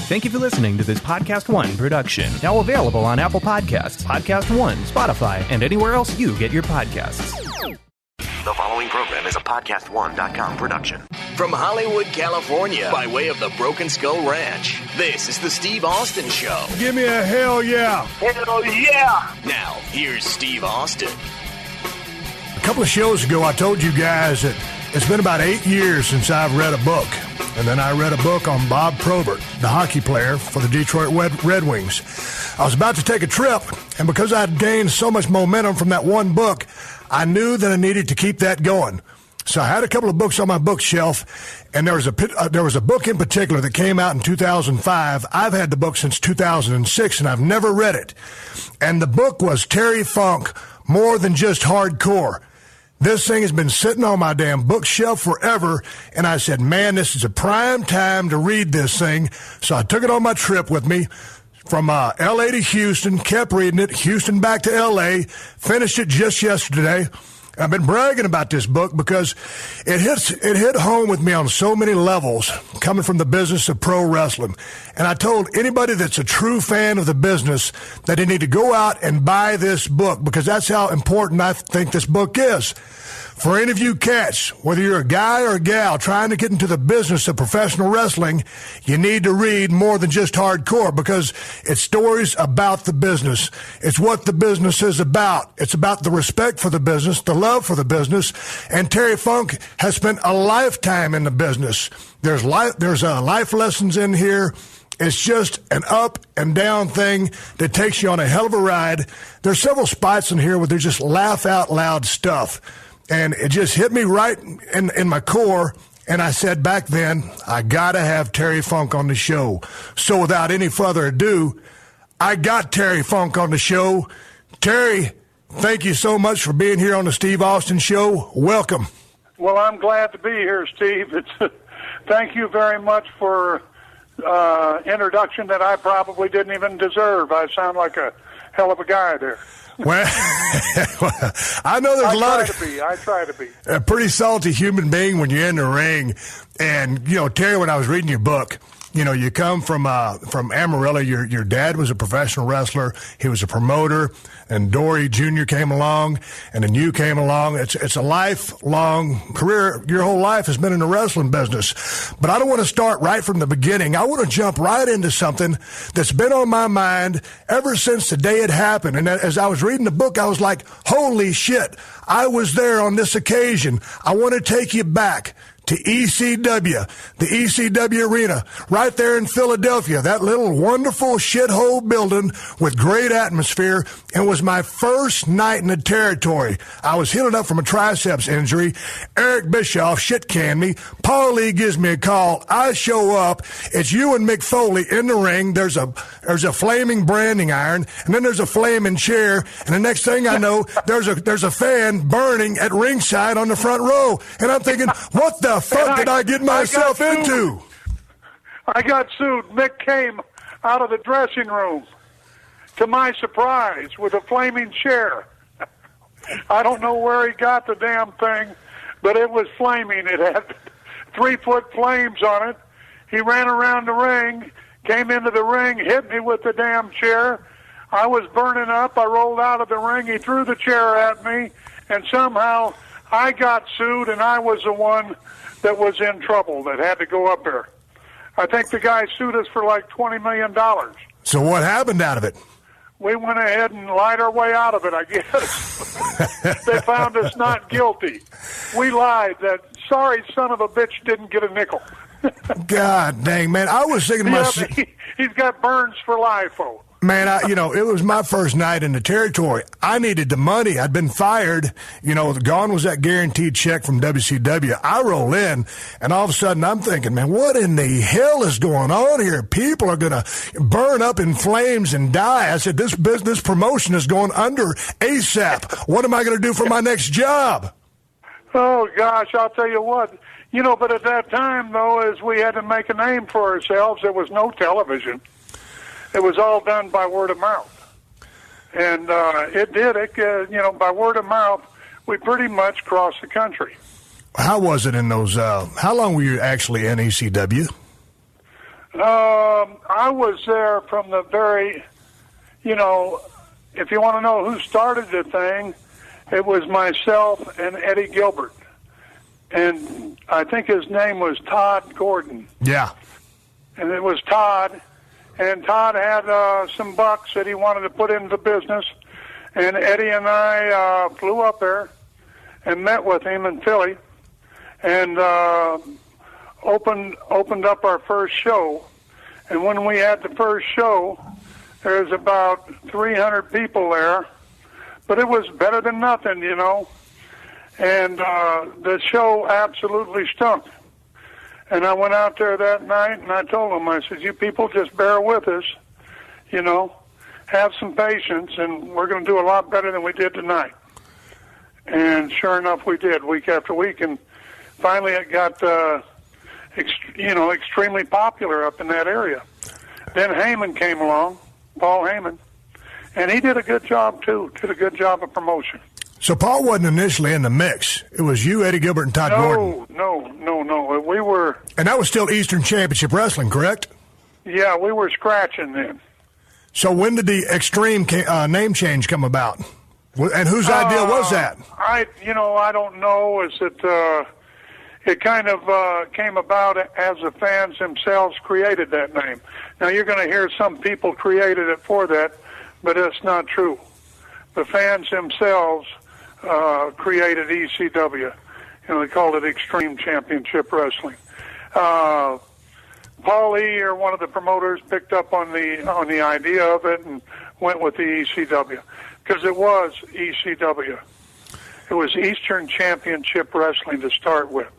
Thank you for listening to this PodcastOne production. Now available on Apple Podcasts, PodcastOne, Spotify, and anywhere else you get your podcasts. The following program is a PodcastOne.com production. From Hollywood, California, by way of the Broken Skull Ranch, this is the Steve Austin Show. Give me a hell yeah. Hell yeah. Now, here's Steve Austin. A couple of shows ago, I told you guys that it's been about 8 years since I've read a book. And then I read a book on Bob Probert, the hockey player for the Detroit Red Wings. I was about to take a trip, and because I'd gained so much momentum from that one book, I knew that I needed to keep that going. So I had a couple of books on my bookshelf, and there was a book in particular that came out in 2005. I've had the book since 2006, and I've never read it. And the book was Terry Funk, More Than Just Hardcore. This thing has been sitting on my damn bookshelf forever, and I said, man, this is a prime time to read this thing. So I took it on my trip with me from L.A. to Houston, kept reading it, Houston back to L.A., finished it just yesterday. I've been bragging about this book because it hit home with me on so many levels, coming from the business of pro wrestling. And I told anybody that's a true fan of the business that they need to go out and buy this book, because that's how important I think this book is. For any of you cats, whether you're a guy or a gal trying to get into the business of professional wrestling, you need to read More Than Just Hardcore, because it's stories about the business. It's what the business is about. It's about the respect for the business, the love for the business. And Terry Funk has spent a lifetime in the business. There's life lessons in here. It's just an up and down thing that takes you on a hell of a ride. There's several spots in here where there's just laugh out loud stuff. And it just hit me right in my core. And I said back then, I got to have Terry Funk on the show. So without any further ado, I got Terry Funk on the show. Terry, thank you so much for being here on the Steve Austin Show. Welcome. Well, I'm glad to be here, Steve. Thank you very much for introduction that I probably didn't even deserve. I sound like a hell of a guy there. Well, I know there's a lot of... I try to be. A pretty salty human being when you're in the ring. And, Terry, when I was reading your book, you come from Amarillo. Your dad was a professional wrestler. He was a promoter. And Dory Jr. came along, and then you came along. It's a lifelong career. Your whole life has been in the wrestling business. But I don't want to start right from the beginning. I want to jump right into something that's been on my mind ever since the day it happened. And as I was reading the book, I was like, holy shit, I was there on this occasion. I want to take you back to ECW, the ECW Arena, right there in Philadelphia, that little wonderful shithole building with great atmosphere. It was my first night in the territory. I was healing up from a triceps injury. Eric Bischoff shit-canned me. Paul Lee gives me a call. I show up. It's you and Mick Foley in the ring. There's a flaming branding iron, and then there's a flaming chair, and the next thing I know, there's a fan burning at ringside on the front row. And I'm thinking, what the fuck did I get myself into? I got sued. Mick came out of the dressing room, to my surprise, with a flaming chair. I don't know where he got the damn thing, but it was flaming. It had 3-foot flames on it. He ran around the ring, came into the ring, hit me with the damn chair. I was burning up. I rolled out of the ring. He threw the chair at me, and somehow I got sued, and I was the one that was in trouble, that had to go up there. I think the guy sued us for like $20 million. So what happened out of it? We went ahead and lied our way out of it, I guess. They found us not guilty. We lied. That sorry son of a bitch didn't get a nickel. God dang, man. I was thinking to myself... He's got burns for LIFO. Man, it was my first night in the territory. I needed the money. I'd been fired. Gone was that guaranteed check from WCW. I roll in, and all of a sudden I'm thinking, man, what in the hell is going on here? People are going to burn up in flames and die. I said, this promotion is going under ASAP. What am I going to do for my next job? Oh, gosh, I'll tell you what. But at that time, though, as we had to make a name for ourselves, there was no television. It was all done by word of mouth. And it did. By word of mouth, we pretty much crossed the country. How was it in those, how long were you actually in ECW? I was there from the very, if you want to know who started the thing, it was myself and Eddie Gilbert. And I think his name was Todd Gordon. Yeah. And it was Todd. And Todd had some bucks that he wanted to put into the business. And Eddie and I flew up there and met with him in Philly and opened up our first show. And when we had the first show, there was about 300 people there. But it was better than nothing, And the show absolutely stunk. And I went out there that night and I told them, I said, you people just bear with us, have some patience, and we're going to do a lot better than we did tonight. And sure enough, we did, week after week. And finally it got, extremely popular up in that area. Then Heyman came along, Paul Heyman, and he did a good job, too, did a good job of promotion. So Paul wasn't initially in the mix. It was you, Eddie Gilbert, and Todd Gordon. No. We were... And that was still Eastern Championship Wrestling, correct? Yeah, we were scratching then. So when did the Extreme name change come about? And whose idea was that? I don't know. Is it kind of came about as the fans themselves created that name. Now, you're going to hear some people created it for that, but that's not true. The fans themselves created ECW. They called it Extreme Championship Wrestling. Paul E., or one of the promoters, picked up on the idea of it and went with the ECW, because it was ECW. It was Eastern Championship Wrestling to start with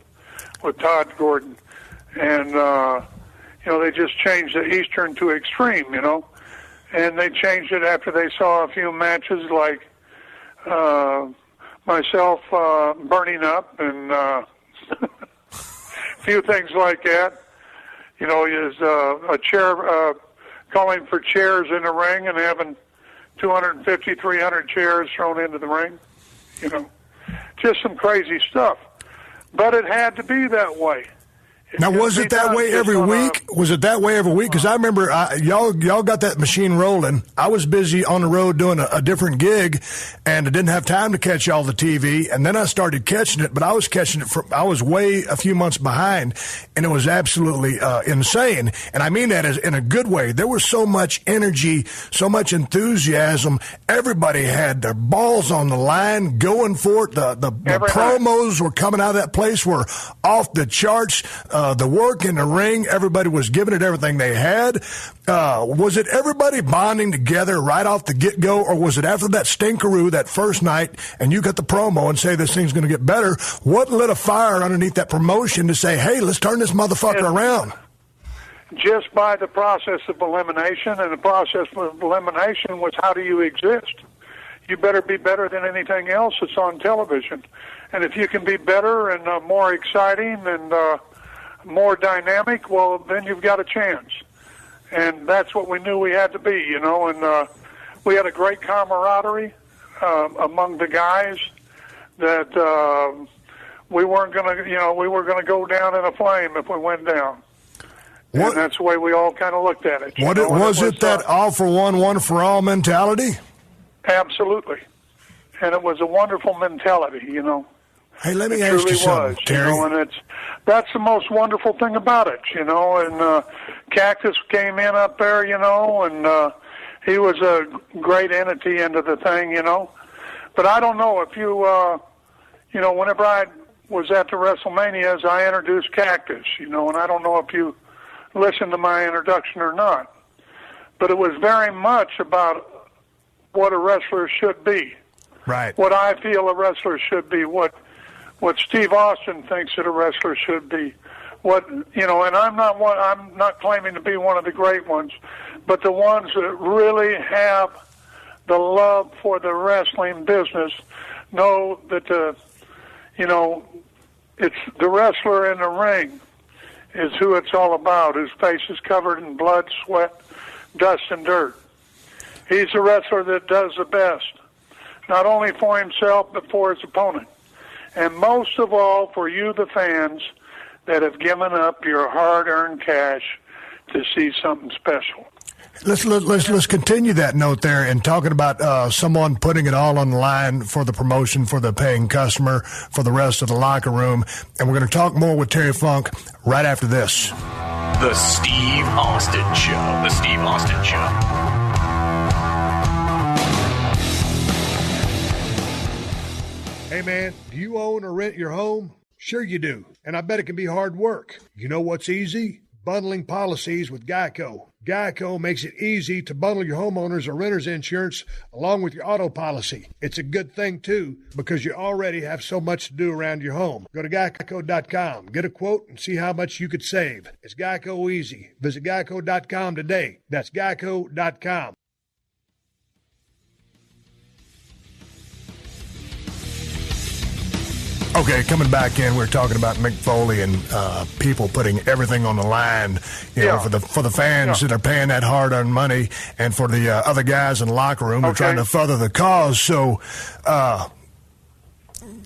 Todd Gordon. And, they just changed the Eastern to Extreme, And they changed it after they saw a few matches like myself burning up and a few things like that. Is a chair calling for chairs in the ring and having 250, 300 chairs thrown into the ring. Just some crazy stuff. But it had to be that way. Now, was it that way every week? Was it that way every week? Because I remember y'all got that machine rolling. I was busy on the road doing a different gig, and I didn't have time to catch all the TV. And then I started catching it, but I was catching it I was way a few months behind, and it was absolutely insane. And I mean that as in a good way. There was so much energy, so much enthusiasm. Everybody had their balls on the line, going for it. The promos were coming out of that place were off the charts. The work in the ring, everybody was giving it everything they had. Was it everybody bonding together right off the get-go, or was it after that stinkeroo that first night and you got the promo and say this thing's going to get better? What lit a fire underneath that promotion to say, hey, let's turn this motherfucker around? Just by the process of elimination, and the process of elimination was, how do you exist? You better be better than anything else that's on television. And if you can be better and more exciting and more dynamic, well, then you've got a chance. And that's what we knew we had to be, and we had a great camaraderie among the guys that we weren't going to, we were going to go down in a flame if we went down. And that's the way we all kind of looked at it. Was it that all for one for all mentality? Absolutely. And it was a wonderful mentality, Hey, let me ask you something, Terry. And that's the most wonderful thing about it, and Cactus came in up there, and he was a great entity into the thing, But I don't know if you, whenever I was at the WrestleManias, I introduced Cactus, and I don't know if you listened to my introduction or not. But it was very much about what a wrestler should be. Right. What I feel a wrestler should be, what Steve Austin thinks that a wrestler should be, and I'm not claiming to be one of the great ones, but the ones that really have the love for the wrestling business know that it's the wrestler in the ring is who it's all about, whose face is covered in blood, sweat, dust, and dirt. He's a wrestler that does the best, not only for himself, but for his opponent. And most of all, for you, the fans, that have given up your hard-earned cash to see something special. Let's continue that note there and talking about someone putting it all on the line for the promotion, for the paying customer, for the rest of the locker room. And we're going to talk more with Terry Funk right after this. The Steve Austin Show. The Steve Austin Show. Hey man, do you own or rent your home? Sure you do. And I bet it can be hard work. You know what's easy? Bundling policies with Geico. Geico makes it easy to bundle your homeowners or renters insurance along with your auto policy. It's a good thing, too, because you already have so much to do around your home. Go to geico.com, get a quote, and see how much you could save. It's Geico easy. Visit geico.com today. That's geico.com. Okay, coming back in, we're talking about Mick Foley and people putting everything on the line, you know, for the fans that are paying that hard-earned money, and for the other guys in the locker room who are trying to further the cause. So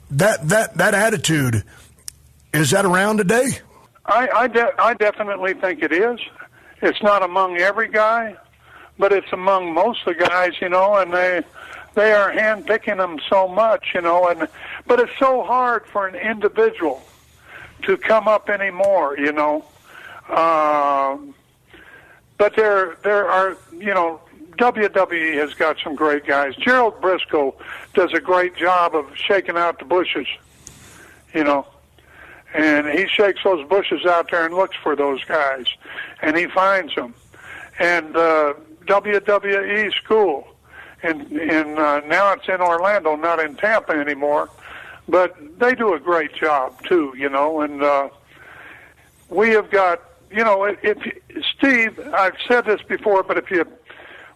that attitude, is that around today? I definitely think it is. It's not among every guy, but it's among most of the guys, you know, and they are handpicking them so much, you know, but it's so hard for an individual to come up anymore, you know. But there are, you know, WWE has got some great guys. Gerald Briscoe does a great job of shaking out the bushes, you know, and he shakes those bushes out there and looks for those guys, and he finds them. And WWE School. And now it's in Orlando, not in Tampa anymore. But they do a great job, too, you know. And we have got, you know, Steve, I've said this before, but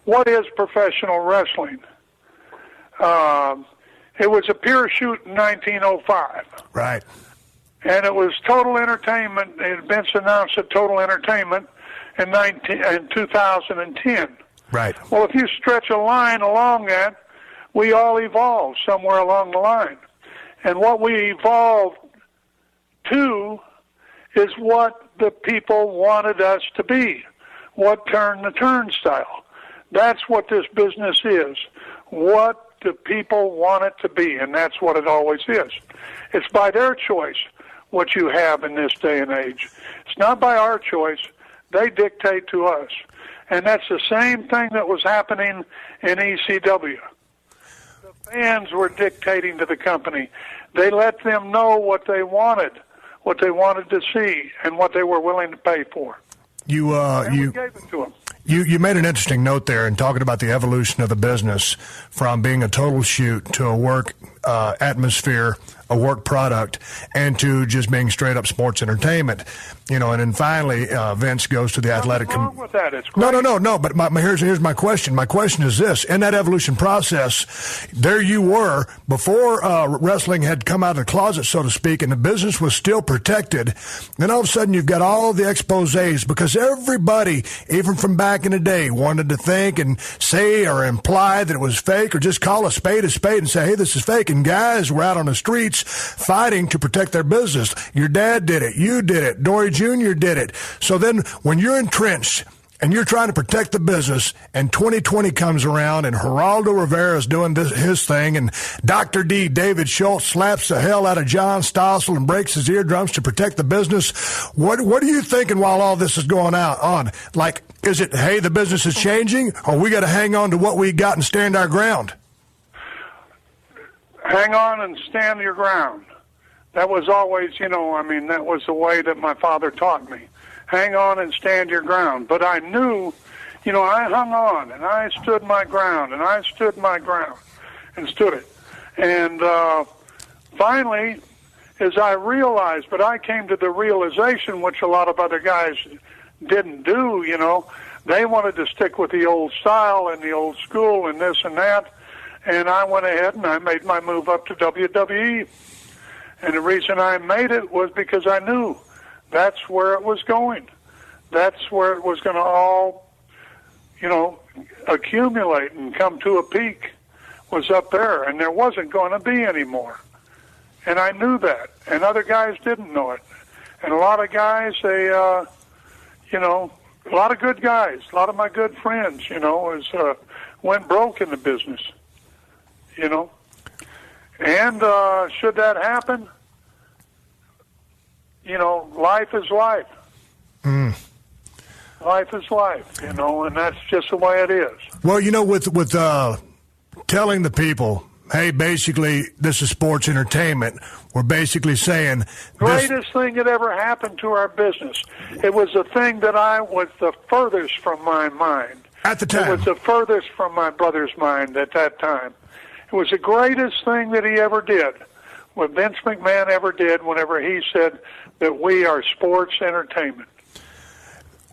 what is professional wrestling? It was a pure shoot in 1905. Right. And it was Total Entertainment. It had been announced at Total Entertainment in 2010. Right. Well, if you stretch a line along that, we all evolved somewhere along the line. And what we evolved to is what the people wanted us to be, what turned the turnstile. That's what this business is, what the people want it to be, and that's what it always is. It's by their choice what you have in this day and age. It's not by our choice. They dictate to us. And that's the same thing that was happening in ECW. The fans were dictating to the company. They let them know what they wanted to see, and what they were willing to pay for. We gave it to them. You made an interesting note there in talking about the evolution of the business from being a total shoot to a work atmosphere, a work product, and to just being straight up sports entertainment. You know, and then finally Vince goes to the athletic. What's wrong with that? It's great. No. But here's my question. My question is this: in that evolution process, there you were before wrestling had come out of the closet, so to speak, and the business was still protected. Then all of a sudden, you've got all the exposés because everybody, even from back in the day, wanted to think and say or imply that it was fake, or just call a spade and say, "Hey, this is fake." And guys were out on the streets fighting to protect their business. Your dad did it. You did it. Dory Jr. did it. So then when you're entrenched and you're trying to protect the business, and 2020 comes around and Geraldo Rivera is doing his thing, and Dr. D, David Schultz, slaps the hell out of John Stossel and breaks his eardrums to protect the business, what are you thinking while all this is going on? Like, is it, hey, the business is changing, or we got to hang on to what we got and stand our ground? Hang on and stand your ground. That was always, that was the way that my father taught me. Hang on and stand your ground. But I knew, I hung on and I stood my ground and I stood my ground and stood it. And finally, as I realized, but I came to the realization, which a lot of other guys didn't do, they wanted to stick with the old style and the old school and this and that. And I went ahead and I made my move up to WWE. And the reason I made it was because I knew that's where it was going. That's where it was going to all, accumulate and come to a peak, was up there. And there wasn't going to be any more. And I knew that. And other guys didn't know it. And a lot of guys, they, A lot of good guys, a lot of my good friends, went broke in the business, And should that happen, life is life. Life is life, and that's just the way it is. Well, with telling the people, hey, basically, this is sports entertainment, we're basically saying... Greatest thing that ever happened to our business. It was the thing that I was the furthest from my mind. At the time. It was the furthest from my brother's mind at that time. It was the greatest thing that he ever did, what Vince McMahon ever did whenever he said that we are sports entertainment.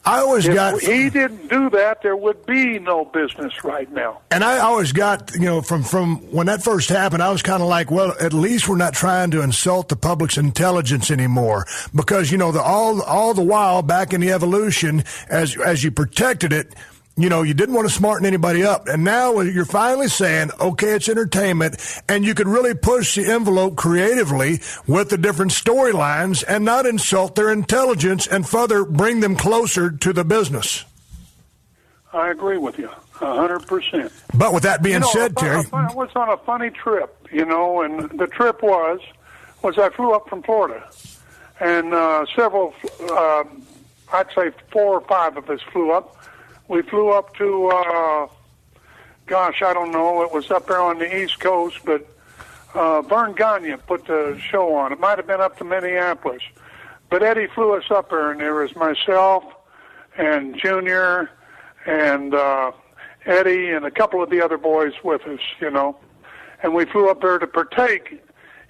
If he didn't do that, there would be no business right now. And I always got, from when that first happened, I was kind of like, well, at least we're not trying to insult the public's intelligence anymore. Because, all the while back in the evolution, as you protected it, you didn't want to smarten anybody up. And now you're finally saying, okay, it's entertainment, and you could really push the envelope creatively with the different storylines and not insult their intelligence and further bring them closer to the business. I agree with you 100%. But with that being said, Terry... I was on a funny trip, and the trip was I flew up from Florida, and several, I'd say 4 or 5 of us flew up. We flew up to, I don't know, it was up there on the East Coast, but Vern Gagne put the show on. It might have been up to Minneapolis. But Eddie flew us up there, and there was myself and Junior and Eddie and a couple of the other boys with us, And we flew up there to partake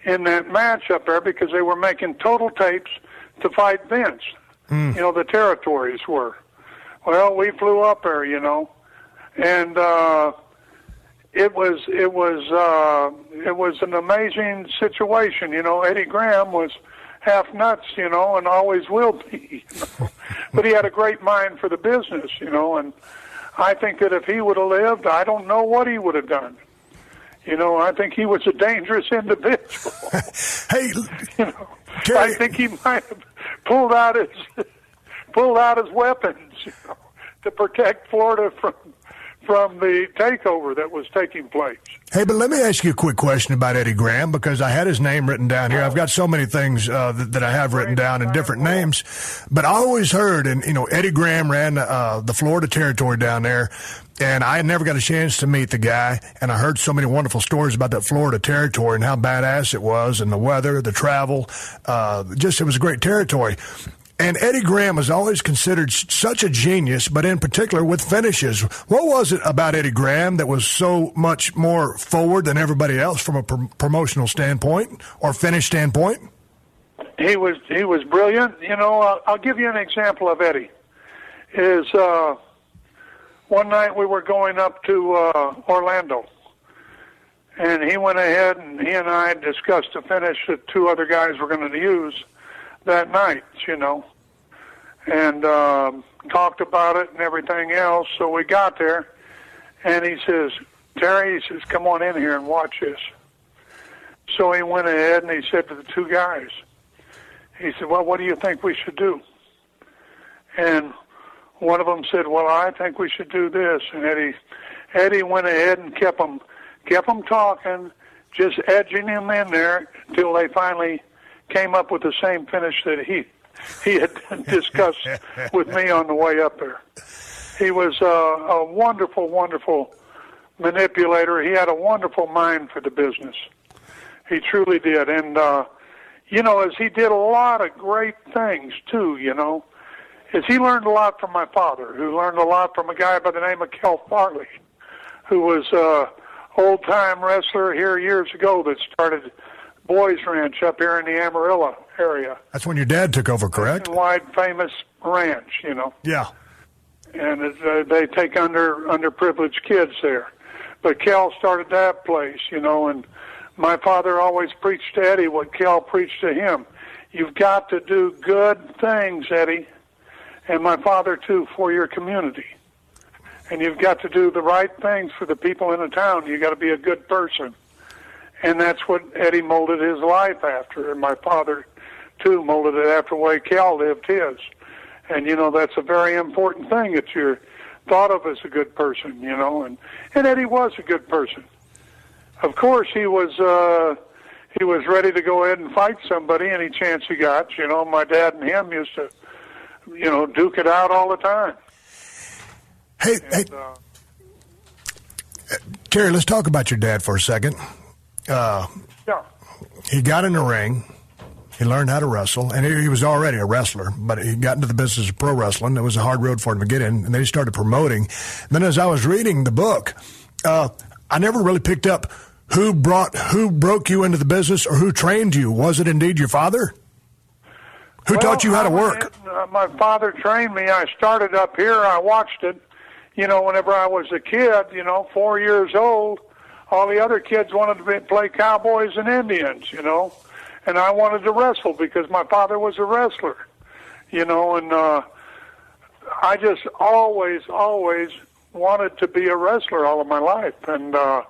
in that match up there because they were making total tapes to fight Vince. The territories were. Well, we flew up there, and it was an amazing situation. Eddie Graham was half nuts, and always will be. But he had a great mind for the business, and I think that if he would have lived, I don't know what he would have done. I think he was a dangerous individual. Hey, I think he might have pulled out his weapons, to protect Florida from the takeover that was taking place. Hey, but let me ask you a quick question about Eddie Graham, because I had his name written down here. I've got so many things that I have written down in different names, but I always heard, and Eddie Graham ran the Florida territory down there, and I had never got a chance to meet the guy, and I heard so many wonderful stories about that Florida territory and how badass it was, and the weather, the travel, it was a great territory. And Eddie Graham was always considered such a genius, but in particular with finishes. What was it about Eddie Graham that was so much more forward than everybody else from a promotional standpoint or finish standpoint? He was brilliant. I'll give you an example of Eddie. One night we were going up to Orlando, and he went ahead and he and I discussed a finish that 2 other guys were going to use that night, and talked about it and everything else. So we got there, and he says, Terry, come on in here and watch this. So he went ahead and he said to the 2 guys, he said, well, what do you think we should do? And one of them said, well, I think we should do this. And Eddie went ahead and kept them talking, just edging him in there till they finally came up with the same finish that he had discussed with me on the way up there. He was a wonderful, wonderful manipulator. He had a wonderful mind for the business. He truly did. And, as he did a lot of great things, too, as he learned a lot from my father, who learned a lot from a guy by the name of Kel Farley, who was an old-time wrestler here years ago that started Boys Ranch up here in the Amarillo area. That's when your dad took over, correct? Wide famous ranch, Yeah. And they take underprivileged kids there. But Kel started that place, and my father always preached to Eddie what Kel preached to him. You've got to do good things, Eddie, and my father too, for your community. And you've got to do the right things for the people in the town. You've got to be a good person. And that's what Eddie molded his life after, and my father, too, molded it after the way Cal lived his. And, that's a very important thing, that you're thought of as a good person, and Eddie was a good person. Of course, he was ready to go ahead and fight somebody any chance he got. My dad and him used to, duke it out all the time. Hey, Terry, let's talk about your dad for a second. Yeah. He got in the ring. He learned how to wrestle, and he was already a wrestler, but he got into the business of pro wrestling. It was a hard road for him to get in, and then he started promoting. And then as I was reading the book, I never really picked up who broke you into the business or who trained you. Was it indeed your father? Who taught you how to work? My father trained me. I started up here. I watched it. Whenever I was a kid, 4 years old, all the other kids wanted to play cowboys and Indians, and I wanted to wrestle because my father was a wrestler, and I just always wanted to be a wrestler all of my life. And, my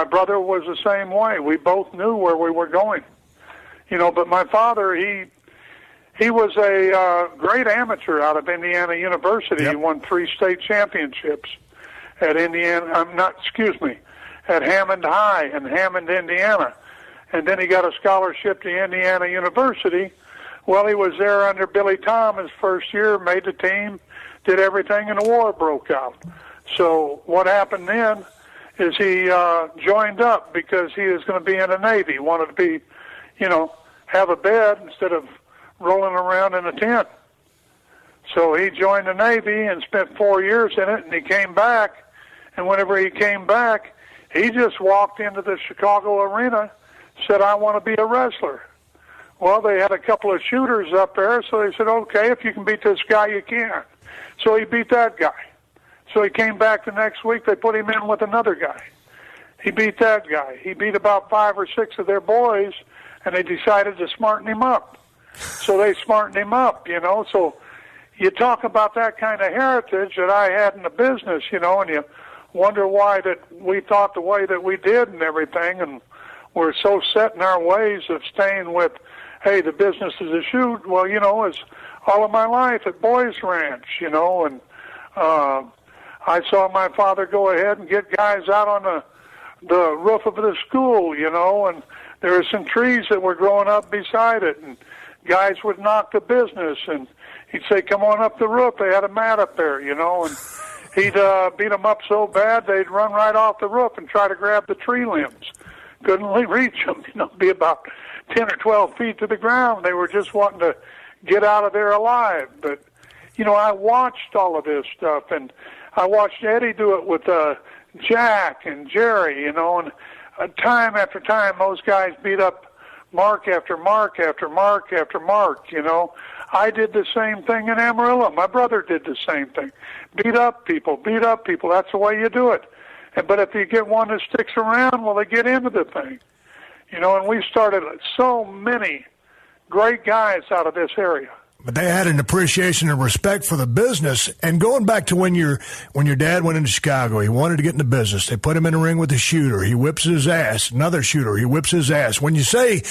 brother was the same way. We both knew where we were going, but my father, he was a great amateur out of Indiana University. Yep. He won 3 state championships at at Hammond High in Hammond, Indiana. And then he got a scholarship to Indiana University. Well, he was there under Billy Tom his first year, made the team, did everything, and the war broke out. So what happened then is he joined up because he was going to be in the Navy. He wanted to be, have a bed instead of rolling around in a tent. So he joined the Navy and spent 4 years in it, and he came back. And whenever he came back, he just walked into the Chicago arena, said, I want to be a wrestler. Well, they had a couple of shooters up there, so they said, okay, if you can beat this guy, you can. So he beat that guy. So he came back the next week. They put him in with another guy. He beat that guy. He beat about 5 or 6 of their boys, and they decided to smarten him up. So they smartened him up, So you talk about that kind of heritage that I had in the business, and you wonder why that we thought the way that we did and everything, and we're so set in our ways of staying with, hey, the business is a shoot. Well, it's all of my life at Boys Ranch, and I saw my father go ahead and get guys out on the roof of the school, and there were some trees that were growing up beside it, and guys would knock the business, and he'd say, come on up the roof. They had a mat up there, and he'd beat them up so bad they'd run right off the roof and try to grab the tree limbs. Couldn't reach them, be about 10 or 12 feet to the ground. They were just wanting to get out of there alive. But, I watched all of this stuff, and I watched Eddie do it with Jack and Jerry, and time after time those guys beat up mark after mark after mark after mark, I did the same thing in Amarillo. My brother did the same thing. Beat up people. That's the way you do it. But if you get one that sticks around, well, they get into the thing. And we started so many great guys out of this area. But they had an appreciation and respect for the business. And going back to when your dad went into Chicago, he wanted to get into business. They put him in the ring with a shooter. He whips his ass. Another shooter. He whips his ass. When you say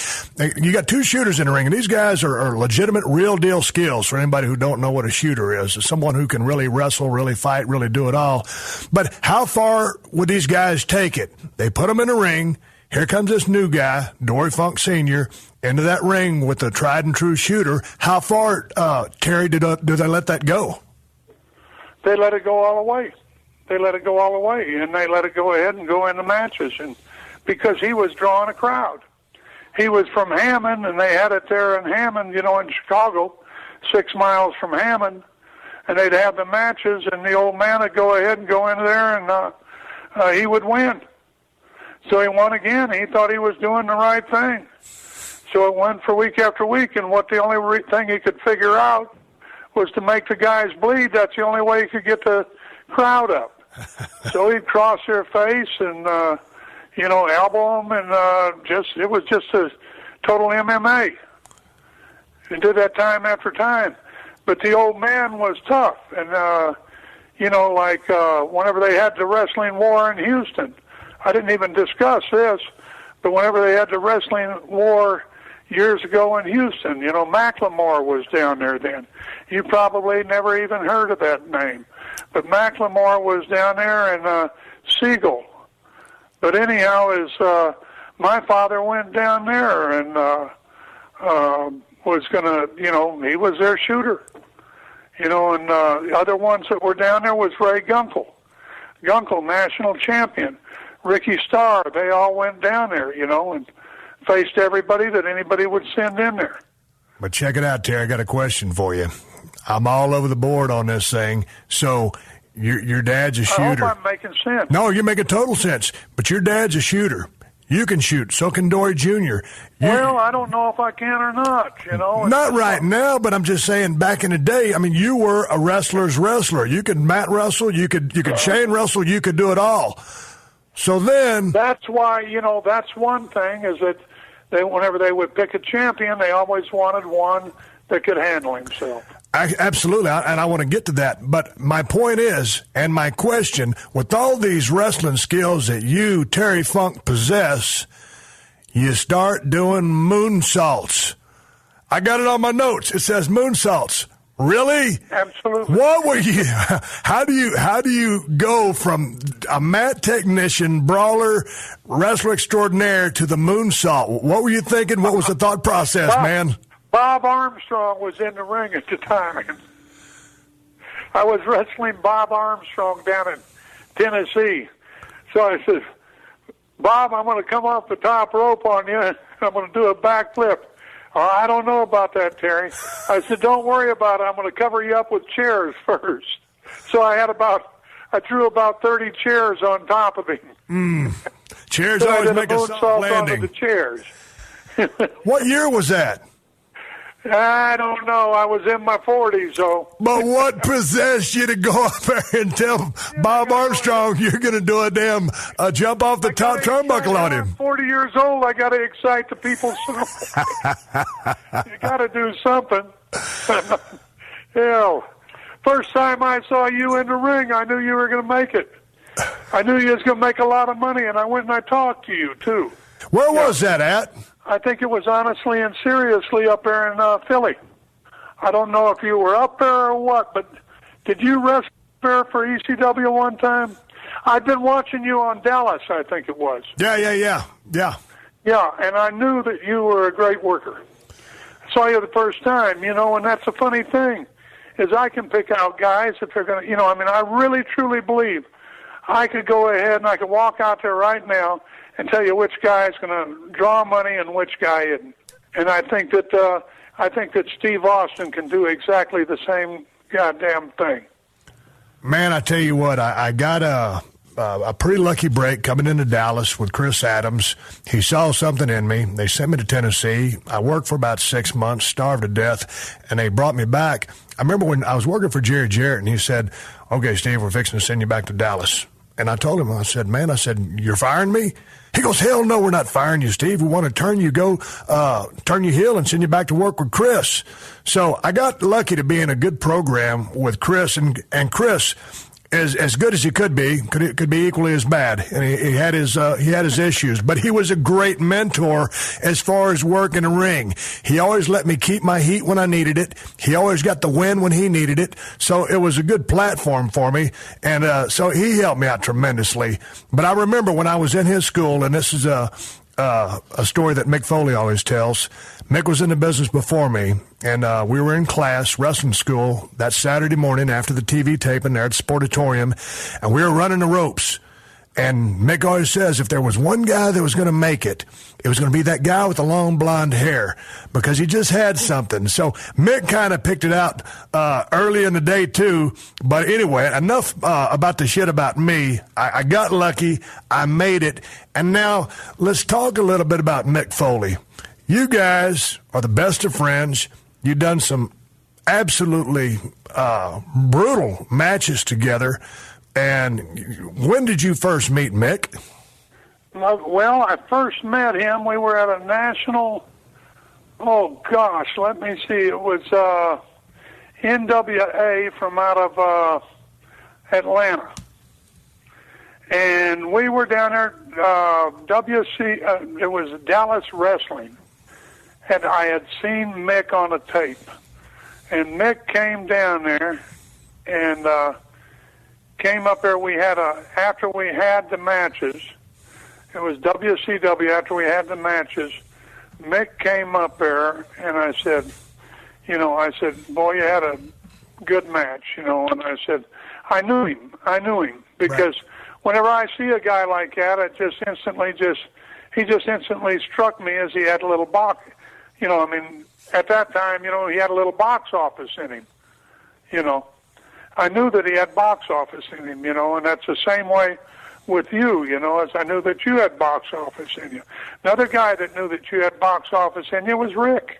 you got 2 shooters in the ring, and these guys are legitimate, real deal skills for anybody who don't know what a shooter is. Someone who can really wrestle, really fight, really do it all. But how far would these guys take it? They put him in the ring. Here comes this new guy, Dory Funk Sr., into that ring with the tried and true shooter. How far, Terry, do they let that go? They let it go all the way. And they let it go ahead and go into matches, and because he was drawing a crowd. He was from Hammond, and they had it there in Hammond, in Chicago, 6 miles from Hammond, and they'd have the matches, and the old man would go ahead and go in there, and he would win. So he won again. He thought he was doing the right thing. So it went for week after week, and what the only thing he could figure out was to make the guys bleed. That's the only way he could get the crowd up. So he'd cross their face and, elbow them, and it was just a total MMA. He did that time after time. But the old man was tough, and, whenever they had the wrestling war in Houston, I didn't even discuss this, but whenever they had the wrestling war, years ago in Houston. You know, McLemore was down there then. You probably never even heard of that name. But McLemore was down there, and Siegel. But anyhow, my father went down there and was going to, you know, he was their shooter. You know, and the other ones that were down there was Ray Gunkel. Gunkel, national champion. Ricky Starr, they all went down there, you know, and faced everybody that anybody would send in there. But check it out, Terry. I got a question for you. I'm all over the board on this thing. So your dad's a shooter. I hope I'm making sense. No, you're making total sense. But your dad's a shooter. You can shoot. So can Dory Jr. Well, I don't know if I can or not, you know. Not right now, but I'm just saying back in the day, I mean, you were a wrestler's wrestler. You could mat wrestle. You could chain wrestle. You could do it all. So then... That's why, you know, that's one thing is that whenever they would pick a champion, they always wanted one that could handle himself. Absolutely, and I want to get to that. But my point is, and my question, with all these wrestling skills that you, Terry Funk, possess, you start doing moonsaults. I got it on my notes. It says moonsaults. Really? Absolutely. What were you? How do you go from a mat technician, brawler, wrestler extraordinaire to the moonsault? What were you thinking? What was the thought process, man? Bob Armstrong was in the ring at the time. I was wrestling Bob Armstrong down in Tennessee. So I said, Bob, I'm going to come off the top rope on you. I'm going to do a backflip. Oh, I don't know about that, Terry. I said, don't worry about it. I'm going to cover you up with chairs first. So I threw about 30 chairs on top of him. Chairs so always make a soft landing. Onto the chairs. What year was that? I don't know. I was in my 40s, so. But what possessed you to go up there and tell Bob Armstrong you're going to do a damn jump off the top turnbuckle on him? I'm 40 years old. I got to excite the people. You got to do something. Hell, first time I saw you in the ring, I knew you were going to make it. I knew you was going to make a lot of money, and I went and I talked to you, too. Where was that at? I think it was honestly and seriously up there in Philly. I don't know if you were up there or what, but did you wrestle there for ECW one time? I'd been watching you on Dallas, I think it was. Yeah. Yeah, and I knew that you were a great worker. Saw you the first time, you know, and that's the funny thing, is I can pick out guys if they're going to, you know, I mean, I really, truly believe I could go ahead and I could walk out there right now and tell you which guy is going to draw money and which guy isn't. And I think that Steve Austin can do exactly the same goddamn thing. Man, I tell you what, I got a pretty lucky break coming into Dallas with Chris Adams. He saw something in me. They sent me to Tennessee. I worked for about 6 months, starved to death, and they brought me back. I remember when I was working for Jerry Jarrett, and he said, okay, Steve, we're fixing to send you back to Dallas. And I told him, I said, you're firing me? He goes, hell no, we're not firing you, Steve. We want to turn you heel and send you back to work with Chris. So I got lucky to be in a good program with Chris, and Chris is as good as he could be. Could be equally as bad, and he had his issues. But he was a great mentor as far as work in the ring. He always let me keep my heat when I needed it. He always got the win when he needed it. So it was a good platform for me, and so he helped me out tremendously. But I remember when I was in his school, and this is a story that Mick Foley always tells. Mick was in the business before me, and we were in class, wrestling school, that Saturday morning after the TV taping there at the Sportatorium, and we were running the ropes. And Mick always says if there was one guy that was going to make it, it was going to be that guy with the long blonde hair, because he just had something. So Mick kind of picked it out early in the day, too. But anyway, enough about the shit about me. I got lucky. I made it. And now let's talk a little bit about Mick Foley. You guys are the best of friends. You've done some absolutely brutal matches together. And when did you first meet Mick? Well, I first met him. We were at a national, let me see. It was NWA from out of Atlanta. And we were down there, it was Dallas Wrestling. and I had seen Mick on a tape. And Mick came down there and came up there. After we had the matches, it was WCW. After we had the matches, Mick came up there, and I said, boy, you had a good match, and I said, I knew him because whenever I see a guy like that, it just instantly struck me as he had a little box. At that time, he had a little box office in him. I knew that he had box office in him, and that's the same way with you, as I knew that you had box office in you. Another guy that knew that you had box office in you was Rick.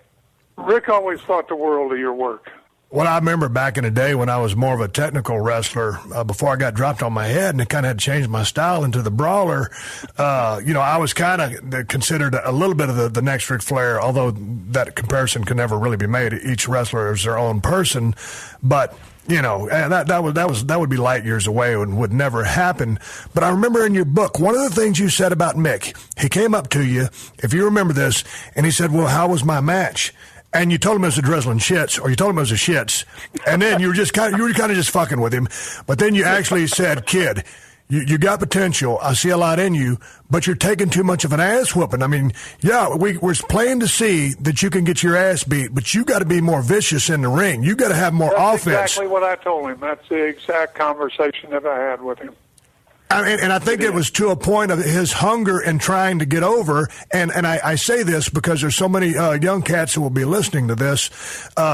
Rick always thought the world of your work. Well, I remember back in the day when I was more of a technical wrestler, before I got dropped on my head, and it kind of had changed my style into the brawler. I was kind of considered a little bit of the next Ric Flair, although that comparison can never really be made. Each wrestler is their own person, but that would be light years away and would never happen. But I remember in your book, one of the things you said about Mick, he came up to you, if you remember this, and he said, well, how was my match? And you told him it was a drizzling shits, or you told him it was a shits, and then you were kind of just fucking with him. But then you actually said, kid, you got potential. I see a lot in you, but you're taking too much of an ass whooping. I mean, yeah, we're plain to see that you can get your ass beat, but you got to be more vicious in the ring. You got to have more offense. That's exactly what I told him. That's the exact conversation that I had with him. And I think it was to a point of his hunger and trying to get over. And I say this because there's so many young cats who will be listening to this.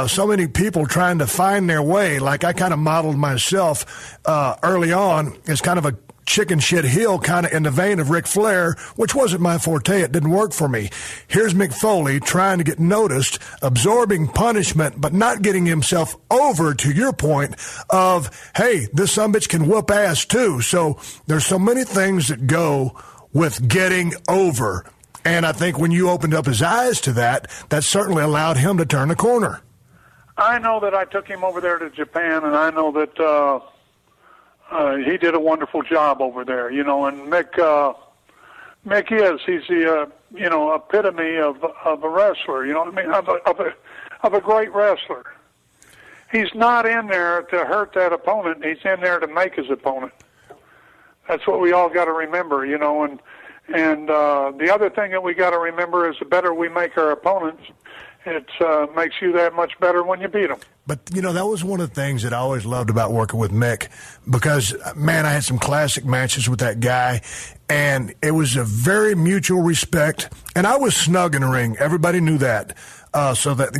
So many people trying to find their way. Like I kind of modeled myself early on as kind of a chicken shit heel, kind of in the vein of Ric Flair, which wasn't my forte. It didn't work for me. Here's Mick Foley trying to get noticed, absorbing punishment, but not getting himself over, to your point of, hey, this sumbitch can whoop ass too. So there's so many things that go with getting over. And I think when you opened up his eyes to that, that certainly allowed him to turn the corner. I know that I took him over there to Japan, and I know that he did a wonderful job over there, and Mick he's the, epitome of a wrestler, of a great wrestler. He's not in there to hurt that opponent. He's in there to make his opponent. That's what we all got to remember, and the other thing that we got to remember is the better we make our opponents, it makes you that much better when you beat them. But, that was one of the things that I always loved about working with Mick because, man, I had some classic matches with that guy, and it was a very mutual respect. And I was snug in the ring. Everybody knew that. So that,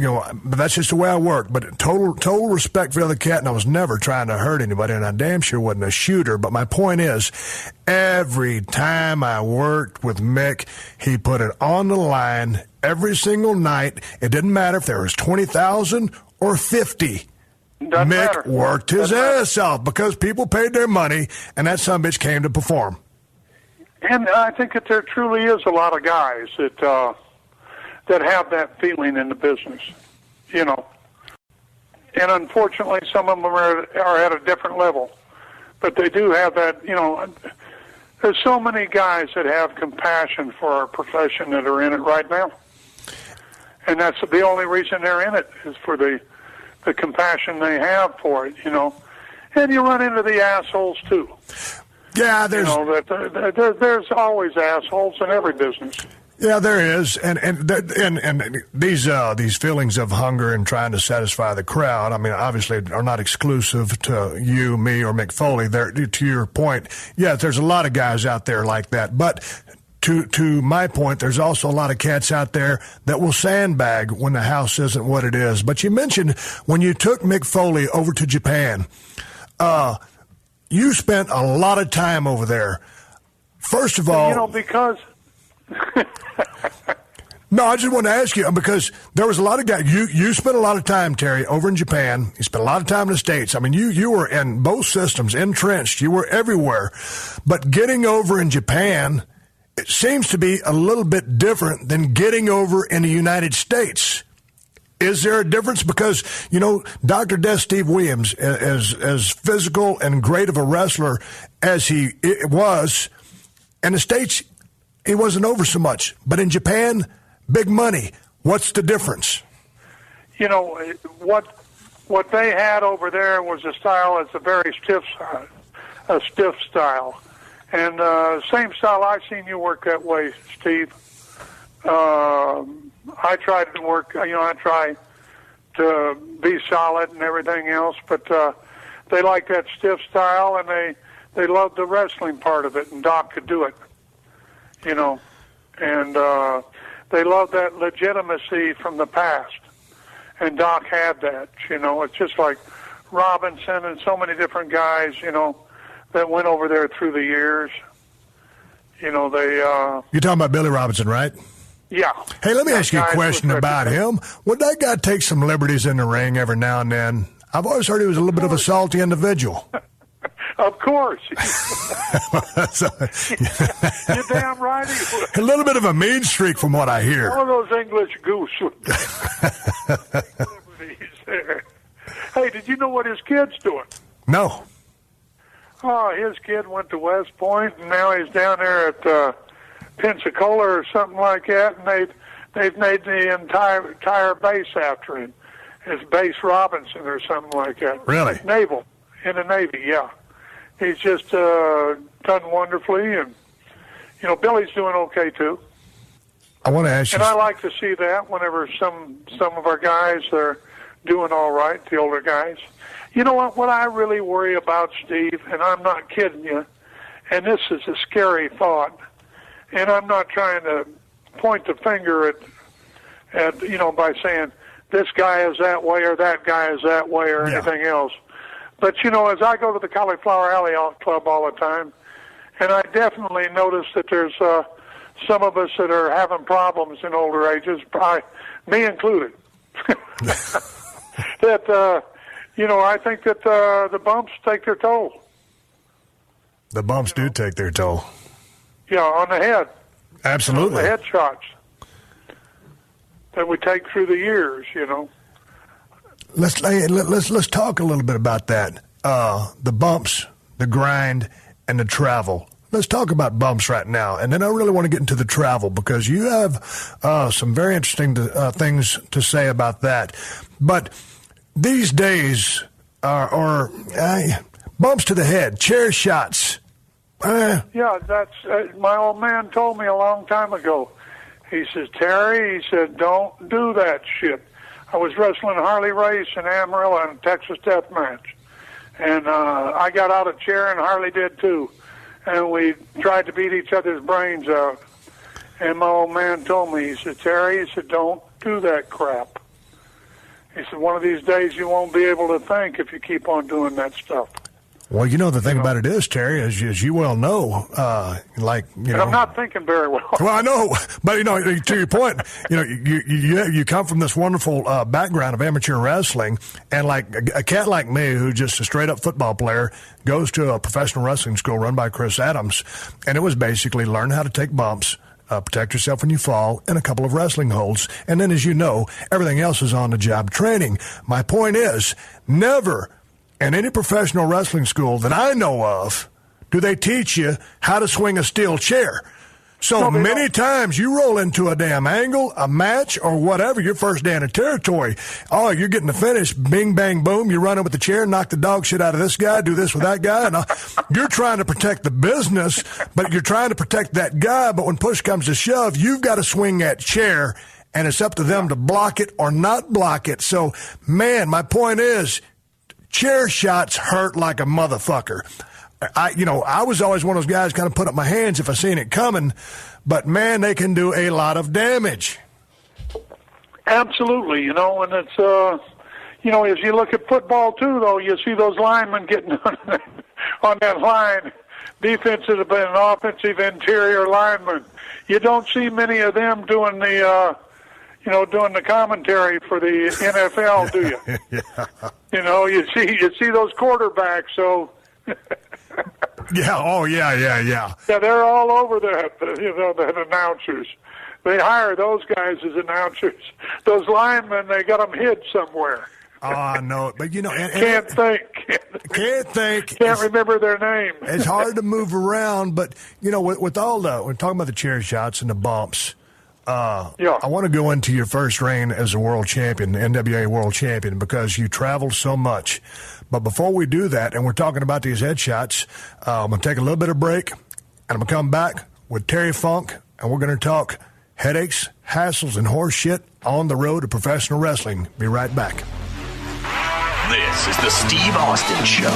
but that's just the way I worked. But total respect for the other cat, and I was never trying to hurt anybody, and I damn sure wasn't a shooter. But my point is, every time I worked with Mick, he put it on the line every single night. It didn't matter if there was 20,000 or 50. Mick worked his ass off because people paid their money, and that sumbitch came to perform. And I think that there truly is a lot of guys that have that feeling in the business, And unfortunately, some of them are at a different level, but they do have that. There's so many guys that have compassion for our profession that are in it right now. And that's the only reason they're in it is for the compassion they have for it, And you run into the assholes too. Yeah, there's there's always assholes in every business. Yeah, there is, and these feelings of hunger and trying to satisfy the crowd, I mean, obviously are not exclusive to you, me, or Mick Foley. They're, to your point, yeah, there's a lot of guys out there like that, but to my point, there's also a lot of cats out there that will sandbag when the house isn't what it is. But you mentioned when you took Mick Foley over to Japan, you spent a lot of time over there. First of all, because. No, I just want to ask you, because there was a lot of guys. You spent a lot of time, Terry, over in Japan. You spent a lot of time in the States. I mean, you were in both systems, entrenched. You were everywhere. But getting over in Japan, it seems to be a little bit different than getting over in the United States. Is there a difference? Because, Dr. Death Steve Williams, as physical and great of a wrestler as he was, in the States, he wasn't over so much. But in Japan, big money. What's the difference? You know, what they had over there was a style that's a very stiff style. And same style I've seen you work that way, Steve. I try to work, I try to be solid and everything else, but they like that stiff style, and they love the wrestling part of it, and Doc could do it, and they love that legitimacy from the past, and Doc had that, It's just like Robinson and so many different guys, that went over there through the years. You're talking about Billy Robinson, right? Yeah. Hey, let me ask you a question about him. Would that guy take some liberties in the ring every now and then? I've always heard he was a little bit of a salty individual. Of course. You're damn right he would. A little bit of a mean streak from what I hear. One of those English goose liberties there. Hey, did you know what his kid's doing? No. Oh, his kid went to West Point, and now he's down there at Pensacola or something like that, and they've made the entire base after him. It's Base Robinson or something like that. Really? Naval, in the Navy, yeah. He's just done wonderfully, and Billy's doing okay too. I want to ask you, and I like to see that whenever some of our guys are doing all right, the older guys. You know what I really worry about, Steve, and I'm not kidding you, and this is a scary thought, and I'm not trying to point the finger at by saying this guy is that way or that guy is that way or anything else. But, as I go to the Cauliflower Alley Club all the time, and I definitely notice that there's some of us that are having problems in older ages, me included, that, I think that the bumps take their toll. The bumps do take their toll. Yeah, on the head. Absolutely. The head shots that we take through the years, Let's talk a little bit about that. The bumps, the grind, and the travel. Let's talk about bumps right now, and then I really want to get into the travel because you have some very interesting things to say about that. But these days are bumps to the head, chair shots. Yeah, that's my old man told me a long time ago. He says, Terry, he said, don't do that shit. I was wrestling Harley Race in Amarillo in a Texas death match. And I got out of a chair, and Harley did too. And we tried to beat each other's brains out. And my old man told me, he said, Terry, he said, don't do that crap. He said, one of these days you won't be able to think if you keep on doing that stuff. Well, the thing about it is, Terry, as you well know, And I'm not thinking very well. Well, I know, but to your point, you come from this wonderful background of amateur wrestling, and like a cat like me, who's just a straight up football player, goes to a professional wrestling school run by Chris Adams, and it was basically learn how to take bumps, protect yourself when you fall, and a couple of wrestling holds, and then, as you know, everything else is on the job training. My point is, never in any professional wrestling school that I know of do they teach you how to swing a steel chair. So many times you roll into a damn angle, a match, or whatever, your first day in a territory. Oh, you're getting the finish. Bing, bang, boom. You run up with the chair, knock the dog shit out of this guy, do this with that guy. And you're trying to protect the business, but you're trying to protect that guy. But when push comes to shove, you've got to swing that chair, and it's up to them to block it or not block it. So, man, my point is, chair shots hurt like a motherfucker. I was always one of those guys kind of put up my hands if I seen it coming, but man, they can do a lot of damage. Absolutely, and it's, as you look at football too, though, you see those linemen getting on that line, defensive and offensive interior linemen. You don't see many of them doing the, doing the commentary for the NFL, do you? Yeah. You see those quarterbacks, so. Yeah. Oh, yeah. Yeah, they're all over that. The announcers. They hire those guys as announcers. Those linemen, they got them hid somewhere. Oh, no, but can't think. Can't remember their name. It's hard to move around, but with all we're talking about the chair shots and the bumps. I want to go into your first reign as a world champion, NWA world champion, because you traveled so much. But before we do that, and we're talking about these headshots, I'm going to take a little bit of break, and I'm going to come back with Terry Funk, and we're going to talk headaches, hassles, and horse shit on the road to professional wrestling. Be right back. This is the Steve Austin Show.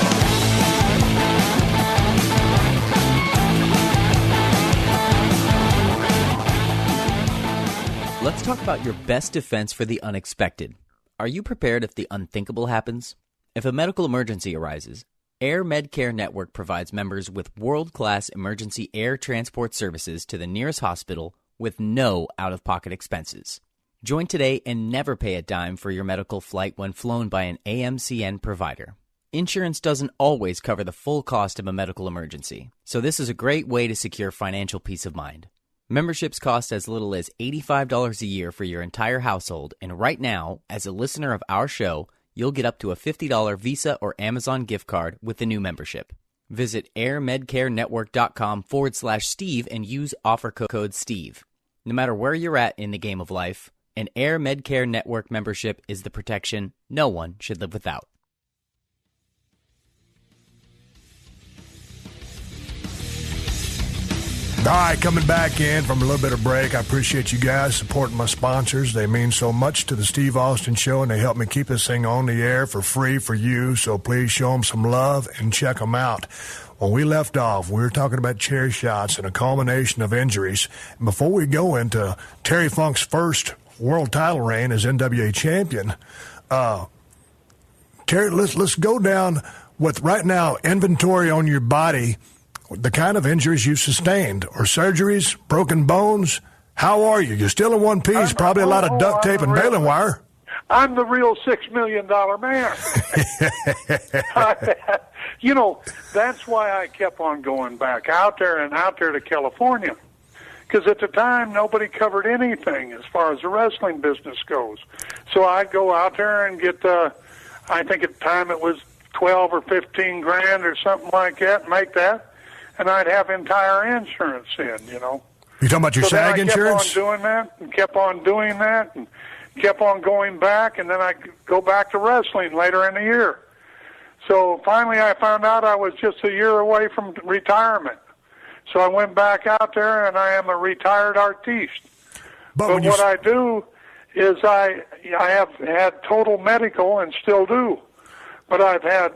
Let's talk about your best defense for the unexpected. Are you prepared if the unthinkable happens? If a medical emergency arises, Air Medcare Network provides members with world-class emergency air transport services to the nearest hospital with no out-of-pocket expenses. Join today and never pay a dime for your medical flight when flown by an AMCN provider. Insurance doesn't always cover the full cost of a medical emergency, so this is a great way to secure financial peace of mind. Memberships cost as little as $85 a year for your entire household, and right now, as a listener of our show, you'll get up to a $50 Visa or Amazon gift card with the new membership. Visit airmedcarenetwork.com/Steve and use offer code Steve. No matter where you're at in the game of life, an Air Medcare Network membership is the protection no one should live without. All right, coming back in from a little bit of break. I appreciate you guys supporting my sponsors. They mean so much to the Steve Austin Show, and they help me keep this thing on the air for free for you. So please show them some love and check them out. When we left off, we were talking about chair shots and a culmination of injuries. And before we go into Terry Funk's first world title reign as NWA champion, Terry, let's go down with right now inventory on your body. The kind of injuries you've sustained, or surgeries, broken bones. How are you? You're still in one piece, probably a lot of duct tape and baling wire. I'm the real $6 million man. You know, that's why I kept on going back out there to California. Because at the time, nobody covered anything as far as the wrestling business goes. So I'd go out there and get, I think at the time it was 12 or 15 grand or something like that, make that. And I'd have entire insurance in, you know. You talking about your SAG insurance? I kept on doing that, and kept on doing that, and kept on going back, and then I go back to wrestling later in the year. So finally I found out I was just a year away from retirement. So I went back out there, and I am a retired artiste. But what I do is I have had total medical and still do. But I've had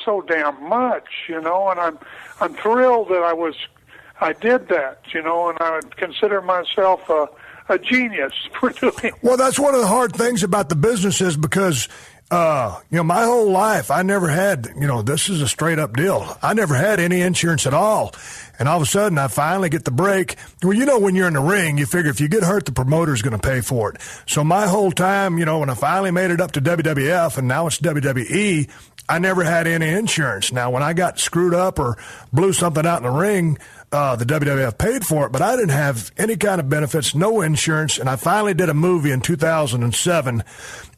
so damn much, you know, and I'm thrilled that I did that, you know, and I would consider myself a genius for doing it. Well, that's one of the hard things about the business is because, you know, my whole life I never had, you know, this is a straight up deal. I never had any insurance at all. And all of a sudden, I finally get the break. Well, you know, when you're in the ring, you figure if you get hurt, the promoter's going to pay for it. So my whole time, you know, when I finally made it up to WWF and now it's WWE, I never had any insurance. Now, when I got screwed up or blew something out in the ring, the WWF paid for it, but I didn't have any kind of benefits, no insurance, and I finally did a movie in 2007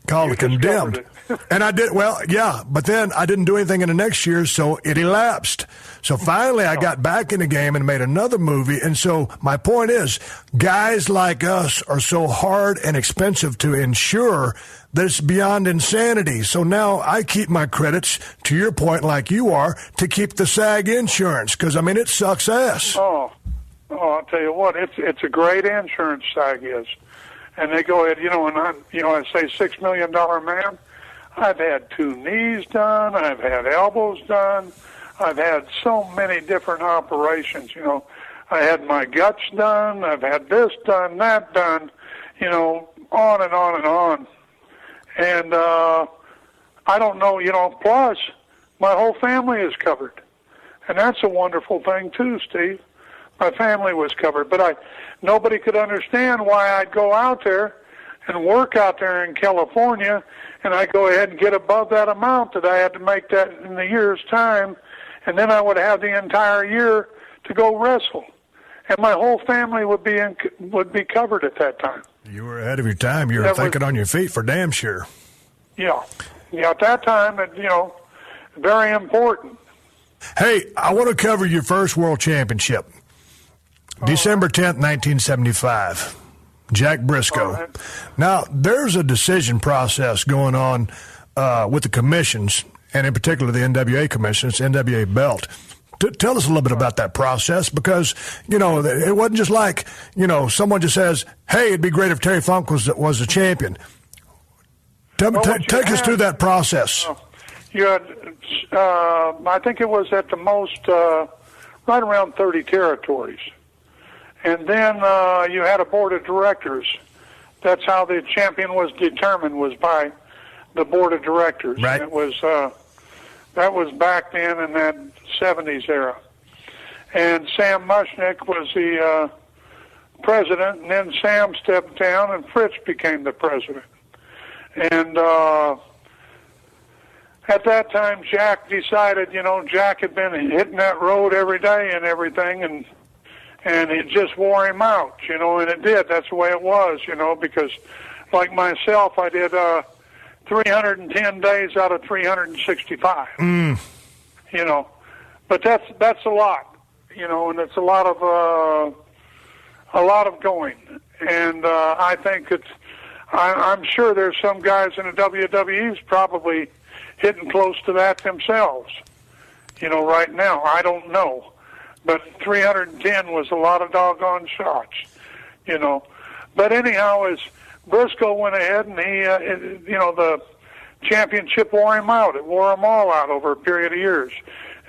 called The Condemned. And I did, well, yeah, but then I didn't do anything in the next year, so it elapsed. So finally I got back in the game and made another movie. And so my point is, guys like us are so hard and expensive to insure that it's beyond insanity. So now I keep my credits, to your point, like you are, to keep the SAG insurance, because, I mean, it sucks ass. Oh, I'll tell you what, it's a great insurance, SAG is. And they go ahead, you know, and I say $6 million man. I've had 2 knees done. I've had elbows done. I've had so many different operations, you know. I had my guts done. I've had this done, that done, you know, on and on and on. And I don't know, you know, plus my whole family is covered. And that's a wonderful thing too, Steve. My family was covered. But nobody could understand why I'd go out there and work out there in California, and I'd go ahead and get above that amount that I had to make that in the year's time, and then I would have the entire year to go wrestle. And my whole family would be covered at that time. You were ahead of your time. You were thinking on your feet for damn sure. Yeah. Yeah, at that time, you know, very important. Hey, I want to cover your first world championship. December 10th, 1975. Jack Briscoe. Right. Now, there's a decision process going on with the commissions, and in particular the NWA commissions, NWA belt. Tell us a little bit about that process, because, it wasn't just like, someone just says, hey, it'd be great if Terry Funk was the champion. Take us through that process. You had, I think it was at the most right around 30 territories. And then you had a board of directors. That's how the champion was determined, was by the board of directors. Right. And it was that was back then in that 70s era. And Sam Mushnick was the president, and then Sam stepped down and Fritz became the president. And at that time, Jack decided, Jack had been hitting that road every day and everything, and it just wore him out, and it did. That's the way it was, because like myself, I did 310 days out of 365, but that's a lot, and it's a lot of going. And I think I'm sure there's some guys in the WWE's probably hitting close to that themselves, right now. I don't know. But 310 was a lot of doggone shots, But anyhow, as Briscoe went ahead and he, the championship wore him out. It wore them all out over a period of years.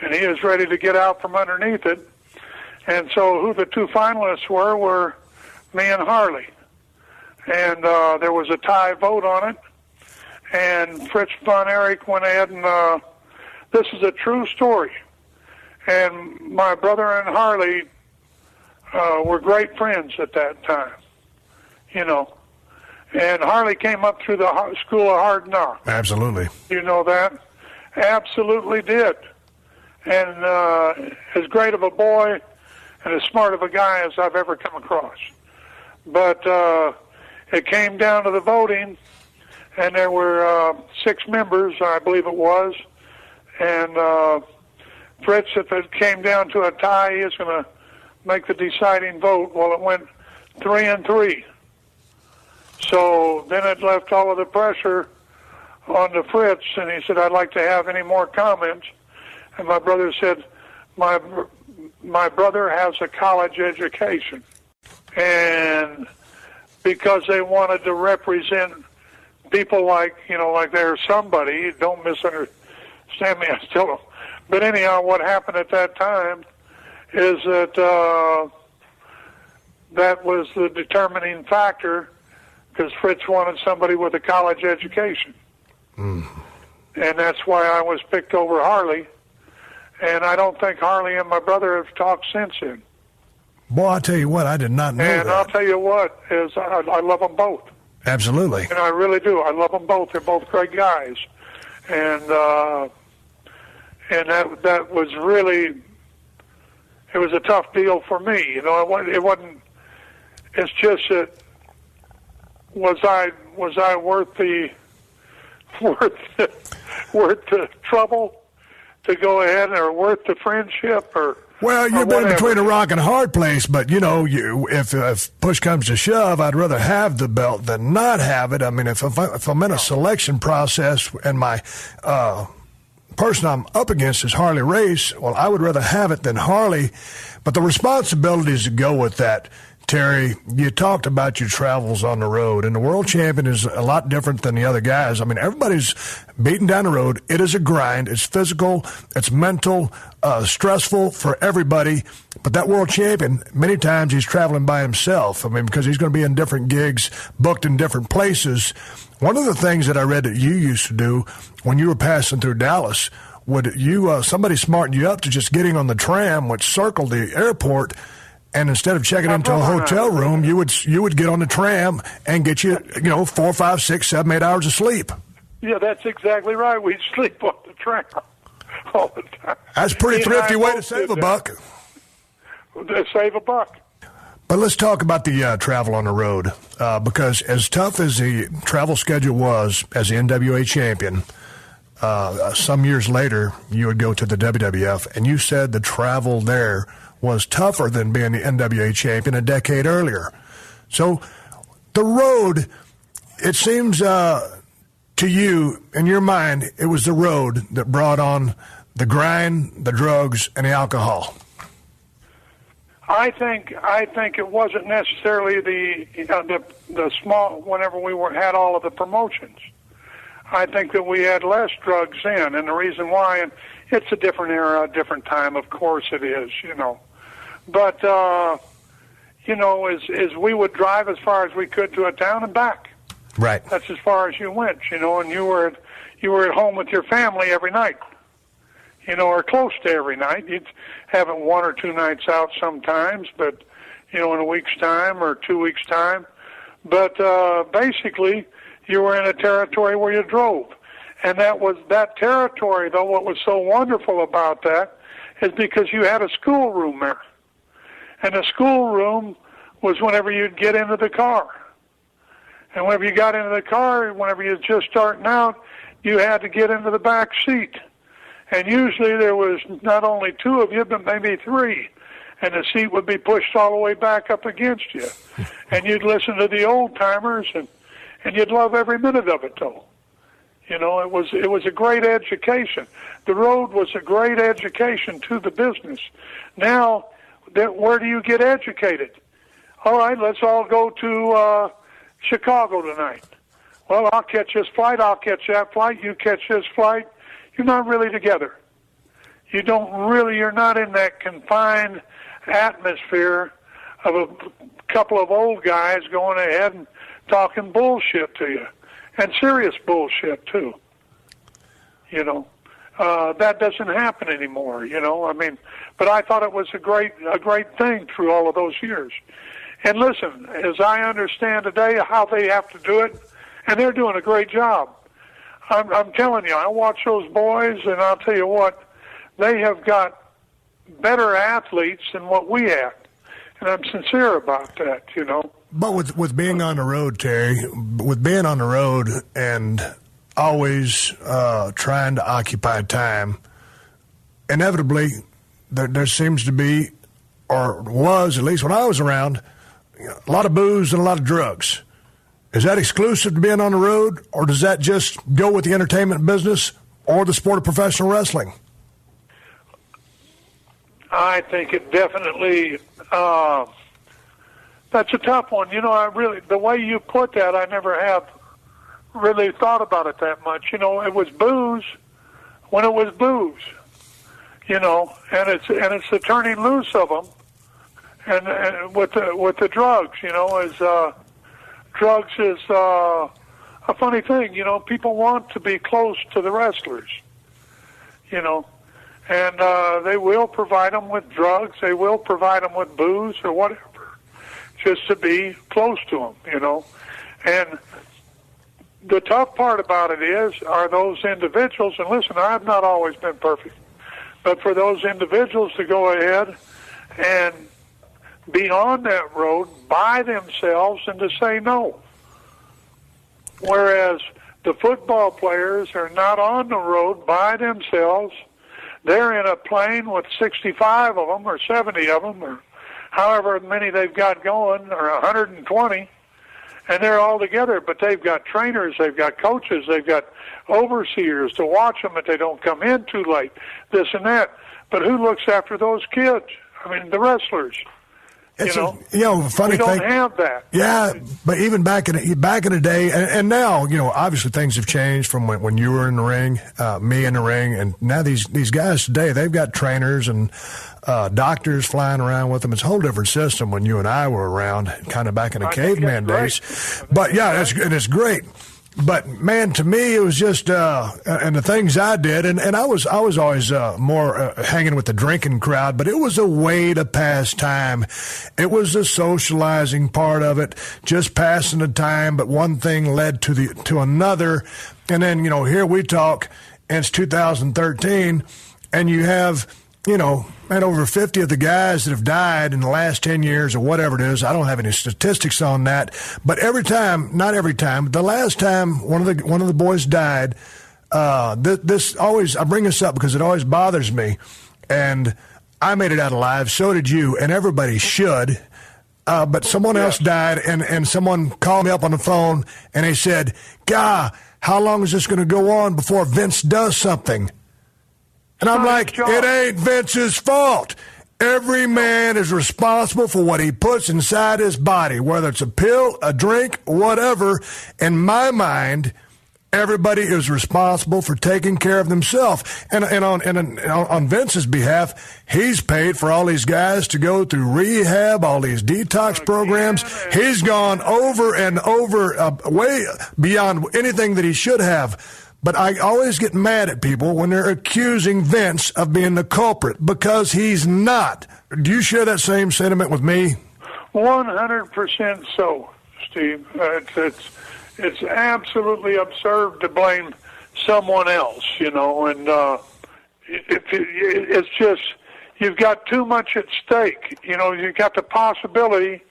And he was ready to get out from underneath it. And so who the two finalists were me and Harley. And there was a tie vote on it. And Fritz von Erich went ahead and this is a true story. And my brother and Harley were great friends at that time, And Harley came up through the School of Hard Knocks. Absolutely. You know that? Absolutely did. And as great of a boy and as smart of a guy as I've ever come across. But it came down to the voting, and there were 6 members, I believe it was, and Fritz, if it came down to a tie, he was going to make the deciding vote. Well, it went 3-3. So then it left all of the pressure on to Fritz, and he said, I'd like to have any more comments. And my brother said, my brother has a college education. And because they wanted to represent people like they're somebody, don't misunderstand me, I still don't. But anyhow, what happened at that time is that that was the determining factor, because Fritz wanted somebody with a college education. And that's why I was picked over Harley. And I don't think Harley and my brother have talked since then. Boy, I'll tell you what, I did not know that. And I'll tell you what, is I love them both. Absolutely. And I really do. I love them both. They're both great guys. And that was really, it was a tough deal for me. It wasn't, it's just that, was I worth the trouble to go ahead, or worth the friendship, or? Well, you've been between a rock and a hard place, but if push comes to shove, I'd rather have the belt than not have it. I mean, if I'm in a selection process and my person I'm up against is Harley Race, well, I would rather have it than Harley. But the responsibilities that go with that, Terry, you talked about your travels on the road, and the world champion is a lot different than the other guys. I mean, everybody's beating down the road. It is a grind. It's physical. It's mental, stressful for everybody. But that world champion, many times he's traveling by himself. I mean, because he's going to be in different gigs, booked in different places. One of the things that I read that you used to do when you were passing through Dallas, would you somebody smarten you up to just getting on the tram, which circled the airport, and instead of checking into a hotel room, you would get on the tram and get you 4, 5, 6, 7, 8 hours of sleep. Yeah, that's exactly right. We'd sleep on the tram all the time. That's a pretty thrifty way to save a buck. To save a buck. But let's talk about the travel on the road, because as tough as the travel schedule was as the NWA champion, some years later you would go to the WWF, and you said the travel there was tougher than being the NWA champion a decade earlier. So the road, it seems to you, in your mind, it was the road that brought on the grind, the drugs, and the alcohol. I think it wasn't necessarily the small. Whenever we had all of the promotions, I think that we had less drugs in, and the reason why, and it's a different era, a different time. Of course, it is, But as we would drive as far as we could to a town and back. Right. That's as far as you went, and you were at home with your family every night. Or close to every night. You'd have it 1 or 2 nights out sometimes, but, in a week's time or 2 weeks' time. But basically, you were in a territory where you drove. And that territory, though, what was so wonderful about that is because you had a schoolroom there. And the schoolroom was whenever you'd get into the car. And whenever you got into the car, whenever you were just starting out, you had to get into the back seat. And usually there was not only 2 of you, but maybe 3. And the seat would be pushed all the way back up against you. And you'd listen to the old-timers, and you'd love every minute of it, though. It was a great education. The road was a great education to the business. Now, where do you get educated? All right, let's all go to Chicago tonight. Well, I'll catch this flight, I'll catch that flight, you catch this flight. You're not really together. You're not in that confined atmosphere of a couple of old guys going ahead and talking bullshit to you, and serious bullshit too. That doesn't happen anymore. But I thought it was a great thing through all of those years. And listen, as I understand today how they have to do it, and they're doing a great job. I'm telling you, I watch those boys, and I'll tell you what, they have got better athletes than what we had. And I'm sincere about that, But with being on the road, Terry, with being on the road and always trying to occupy time, inevitably there seems to be, or was, at least when I was around, a lot of booze and a lot of drugs. Is that exclusive to being on the road, or does that just go with the entertainment business or the sport of professional wrestling? I think it definitely, that's a tough one. The way you put that, I never have really thought about it that much. It was booze when it was booze, and it's the turning loose of them, and with the drugs, drugs is a funny thing. People want to be close to the wrestlers, and they will provide them with drugs. They will provide them with booze or whatever, just to be close to them, And the tough part about it are those individuals, and listen, I've not always been perfect, but for those individuals to go ahead and be on that road by themselves and to say no. Whereas the football players are not on the road by themselves. They're in a plane with 65 of them or 70 of them or however many they've got going, or 120, and they're all together. But they've got trainers, they've got coaches, they've got overseers to watch them that they don't come in too late, this and that. But who looks after those kids? The wrestlers. It's funny we don't thing. have that. Yeah, but even back in the day, and now, obviously things have changed from when you were in the ring, me in the ring, and now these guys today, they've got trainers and doctors flying around with them. It's a whole different system when you and I were around, kind of back in the caveman days. But yeah, it's great. But man, to me, it was just and the things I did, and I was always more hanging with the drinking crowd. But it was a way to pass time. It was the socializing part of it, just passing the time. But one thing led to another, and then here we talk, and it's 2013, and you have and over 50 of the guys that have died in the last 10 years or whatever it is. I don't have any statistics on that, but not every time, but the last time one of the boys died, this always, I bring this up because it always bothers me, and I made it out alive. So did you, and everybody should. but someone else died, and someone called me up on the phone, and they said, "Guy, how long is this going to go on before Vince does something?" And I'm like, it ain't Vince's fault. Every man is responsible for what he puts inside his body, whether it's a pill, a drink, whatever. In my mind, everybody is responsible for taking care of themselves. And on Vince's behalf, he's paid for all these guys to go through rehab, all these detox programs. He's gone over and over, way beyond anything that he should have. But I always get mad at people when they're accusing Vince of being the culprit, because he's not. Do you share that same sentiment with me? 100% so, Steve. It's absolutely absurd to blame someone else, and it's just, you've got too much at stake. You've got the possibility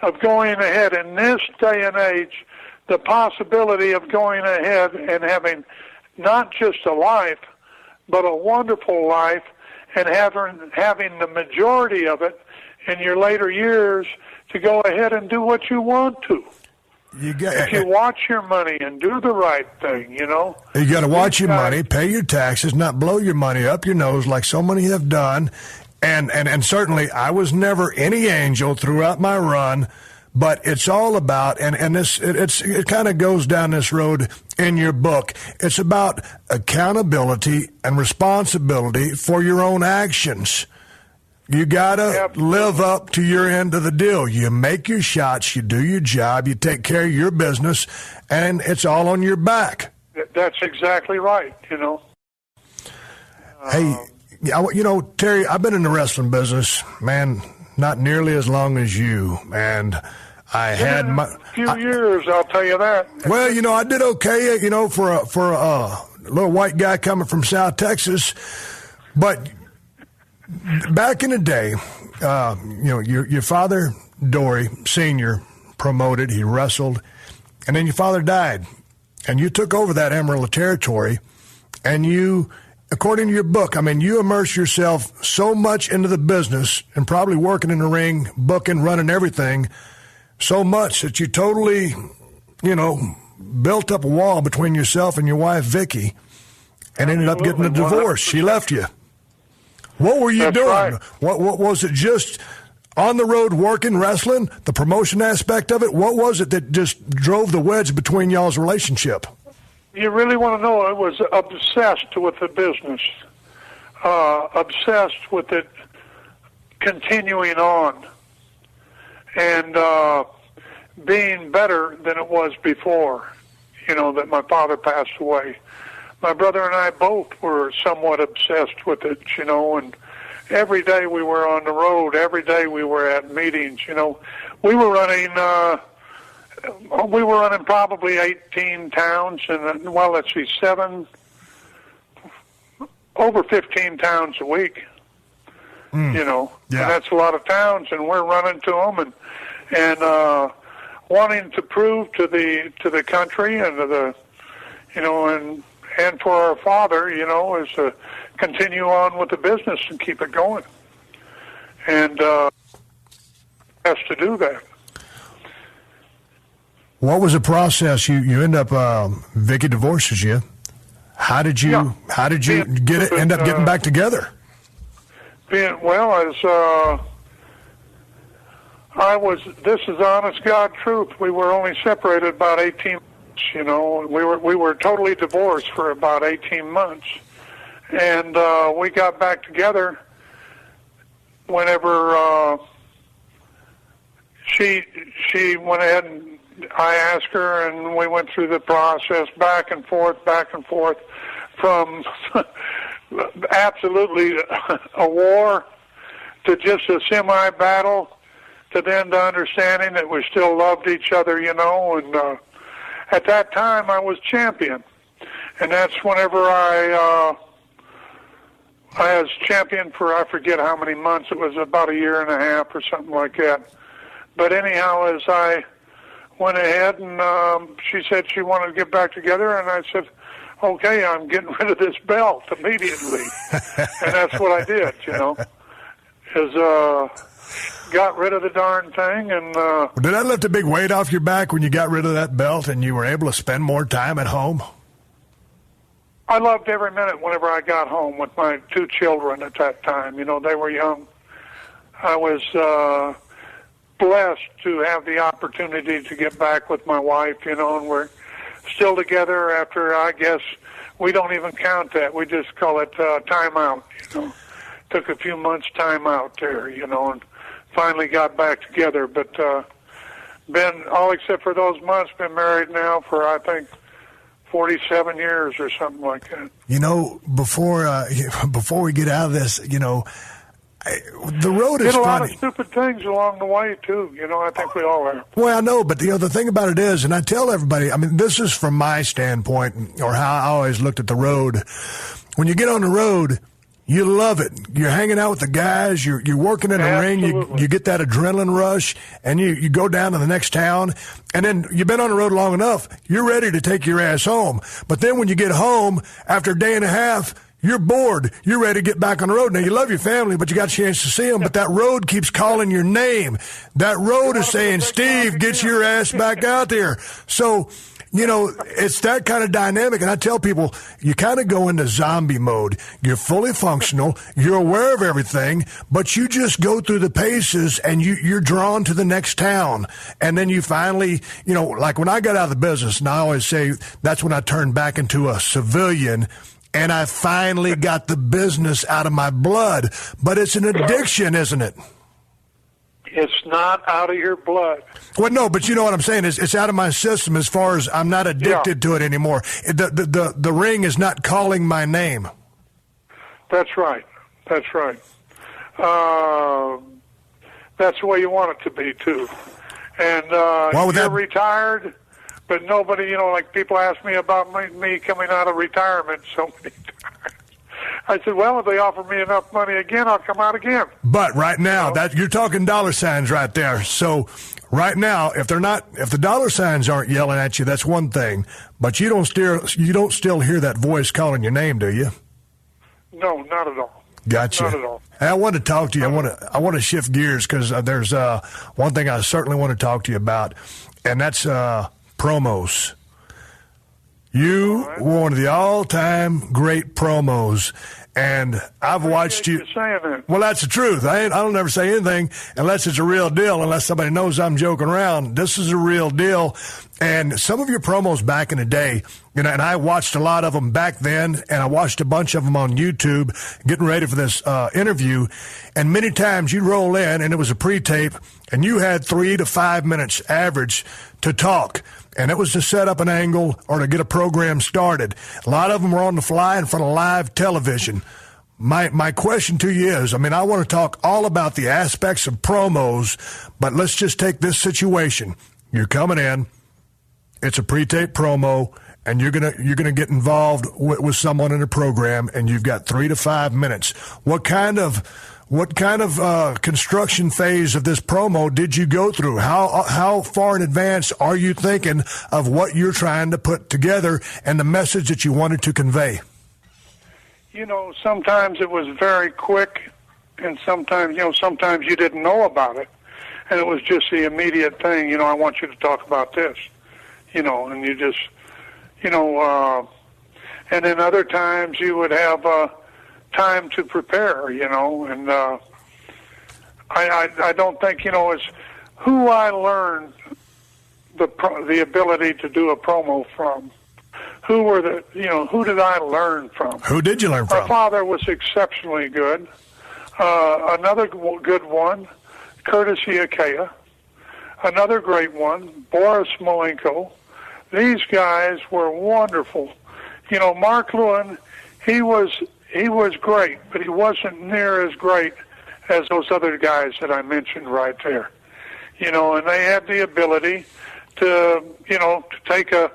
of going ahead in this day and age, the possibility of going ahead and having not just a life, but a wonderful life, and having the majority of it in your later years to go ahead and do what you want to. If you watch your money and do the right thing, You got to watch your money, pay your taxes, not blow your money up your nose like so many have done. And certainly I was never any angel throughout my run. But it's all about, and it kind of goes down this road in your book. It's about accountability and responsibility for your own actions. You got to live up to your end of the deal. You make your shots, you do your job, you take care of your business, and it's all on your back. That's exactly right, Hey, Terry, I've been in the wrestling business, man, not nearly as long as you, and I had a few years, I'll tell you that. Well, I did okay, for a little white guy coming from South Texas, but back in the day, your father, Dory Sr., promoted, he wrestled, and then your father died, and you took over that Amarillo territory, and you, according to your book, you immerse yourself so much into the business and probably working in the ring, booking, running everything, so much that you totally, built up a wall between yourself and your wife, Vicky, and ended up getting a divorce. 100%. She left you. What were you doing? Right. What was it, just on the road working, wrestling, the promotion aspect of it? What was it that just drove the wedge between y'all's relationship? You really want to know? I was obsessed with the business, obsessed with it continuing on, and being better than it was before, that my father passed away. My brother and I both were somewhat obsessed with it, and every day we were on the road, every day we were at meetings, We were running probably 18 towns, and over 15 towns a week, and that's a lot of towns, and we're running to them and wanting to prove to the country and to the, and for our father, is to continue on with the business and keep it going, and has to do that. What was the process? You end up Vicky divorces you. How did you end up getting back together? This is honest God truth. We were only separated about 18 months, We were totally divorced for about 18 months. And we got back together whenever she went ahead, and I asked her, and we went through the process back and forth from absolutely a war to just a semi-battle to then the understanding that we still loved each other, and at that time I was champion, and that's whenever I was champion for, I forget how many months, it was about a year and a half or something like that. But anyhow, as I went ahead, and she said she wanted to get back together, and I said, okay, I'm getting rid of this belt immediately. And that's what I did, got rid of the darn thing. And did that lift a big weight off your back when you got rid of that belt and you were able to spend more time at home? I loved every minute whenever I got home with my 2 children at that time. They were young. I was blessed to have the opportunity to get back with my wife, and we're still together after, I guess, we don't even count that. We just call it time out, Took a few months time out there, and finally got back together. But been, all except for those months, been married now for, I think, 47 years or something like that. Before we get out of this, the road is funny. Did a lot of stupid things along the way, too. I think we all are. Well, I know, but the thing about it is, and I tell everybody, this is from my standpoint, or how I always looked at the road. When you get on the road, you love it. You're hanging out with the guys. You're working in the ring. You get that adrenaline rush, and you go down to the next town. And then you've been on the road long enough. You're ready to take your ass home. But then when you get home after a day and a half, you're bored. You're ready to get back on the road. Now, you love your family, but you got a chance to see them. But that road keeps calling your name. That road is saying, Steve, get your ass back out there. So, it's that kind of dynamic. And I tell people, you kind of go into zombie mode. You're fully functional. You're aware of everything, but you just go through the paces and you're drawn to the next town. And then you finally, like when I got out of the business, and I always say that's when I turned back into a civilian. And I finally got the business out of my blood. But it's an addiction, isn't it? It's not out of your blood. Well, no, but you know what I'm saying. It's out of my system as far as I'm not addicted to it anymore. The ring is not calling my name. That's right. That's right. That's the way you want it to be, too. And you're retired, but nobody, like people ask me about me coming out of retirement so many times. I said, well, if they offer me enough money again, I'll come out again. But right now, that you're talking dollar signs right there. So right now, if the dollar signs aren't yelling at you, that's one thing. But you don't still hear that voice calling your name, do you? No, not at all. Gotcha. Not at all. Hey, I want to talk to you. I want to shift gears because there's one thing I certainly want to talk to you about, and that's promos. You were one of the all-time great promos, and I've watched you. Saying that. Well, that's the truth. I don't ever say anything unless it's a real deal, unless somebody knows I'm joking around. This is a real deal. And some of your promos back in the day, and I watched a lot of them back then, and I watched a bunch of them on YouTube getting ready for this interview. And many times you'd roll in, and it was a pre-tape, and you had 3 to 5 minutes average to talk. And it was to set up an angle or to get a program started. A lot of them were on the fly in front of live television. My question to you is, I want to talk all about the aspects of promos, but let's just take this situation. You're coming in, it's a pre-tape promo, and you're gonna get involved with someone in the program, and you've got 3 to 5 minutes. What kind of construction phase of this promo did you go through? How far in advance are you thinking of what you're trying to put together and the message that you wanted to convey? Sometimes it was very quick, and sometimes you didn't know about it, and it was just the immediate thing. I want you to talk about this, and you just, and then other times you would have time to prepare, and I don't think, it's who I learned the ability to do a promo from. Who did I learn from? Who did you learn from? My father was exceptionally good. Another good one, Curtis Iakea. Another great one, Boris Malenko. These guys were wonderful. Mark Lewin, he was great, but he wasn't near as great as those other guys that I mentioned right there. And they had the ability to take a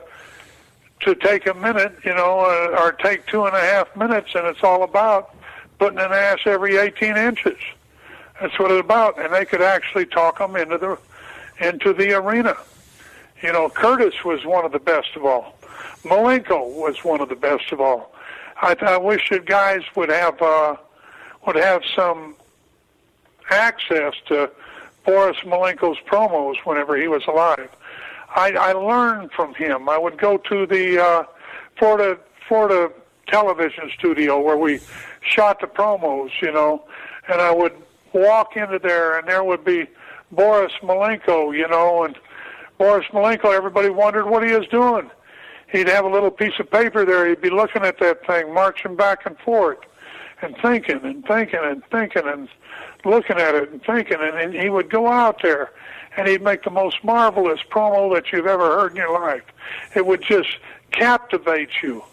minute, or take 2.5 minutes, and it's all about putting an ass every 18 inches. That's what it's about, and they could actually talk them into the arena. Curtis was one of the best of all. Malenko was one of the best of all. I wish that guys would have some access to Boris Malenko's promos whenever he was alive. I learned from him. I would go to the Florida television studio where we shot the promos, and I would walk into there, and there would be Boris Malenko, and Boris Malenko, everybody wondered what he was doing. He'd have a little piece of paper there. He'd be looking at that thing, marching back and forth, and thinking and thinking and thinking and looking at it and thinking, and he would go out there, and he'd make the most marvelous promo that you've ever heard in your life. It would just captivate you.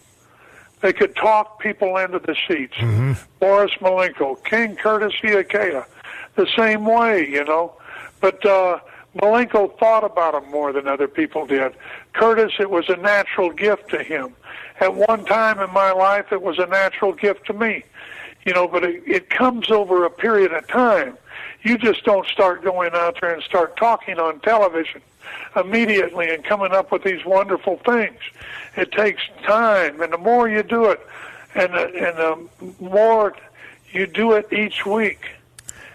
They could talk people into the seats. Mm-hmm. Boris Malenko, King Curtis Iakea, the same way, But Malenko thought about him more than other people did. Curtis, it was a natural gift to him. At one time in my life, it was a natural gift to me. But it comes over a period of time. You just don't start going out there and start talking on television immediately and coming up with these wonderful things. It takes time, and the more you do it, and the more you do it each week.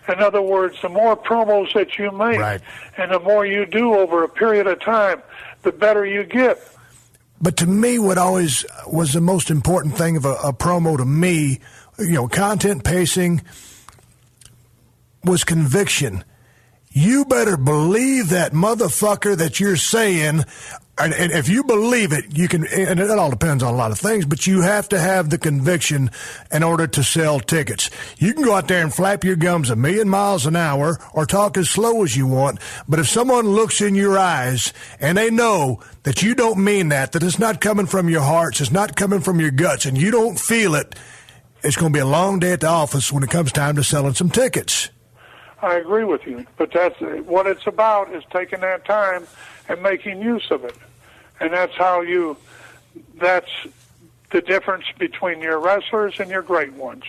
In other words, the more promos that you make, right, and the more you do over a period of time, the better you get. But to me, what always was the most important thing of a promo to me, content pacing, was conviction. You better believe that motherfucker that you're saying, and if you believe it, you can, and it all depends on a lot of things, but you have to have the conviction in order to sell tickets. You can go out there and flap your gums 1,000,000 miles an hour or talk as slow as you want, but if someone looks in your eyes and they know that you don't mean that it's not coming from your hearts, it's not coming from your guts, and you don't feel it, it's going to be a long day at the office when it comes time to selling some tickets. I agree with you, but that's what it's about, is taking that time and making use of it. And that's the difference between your wrestlers and your great ones.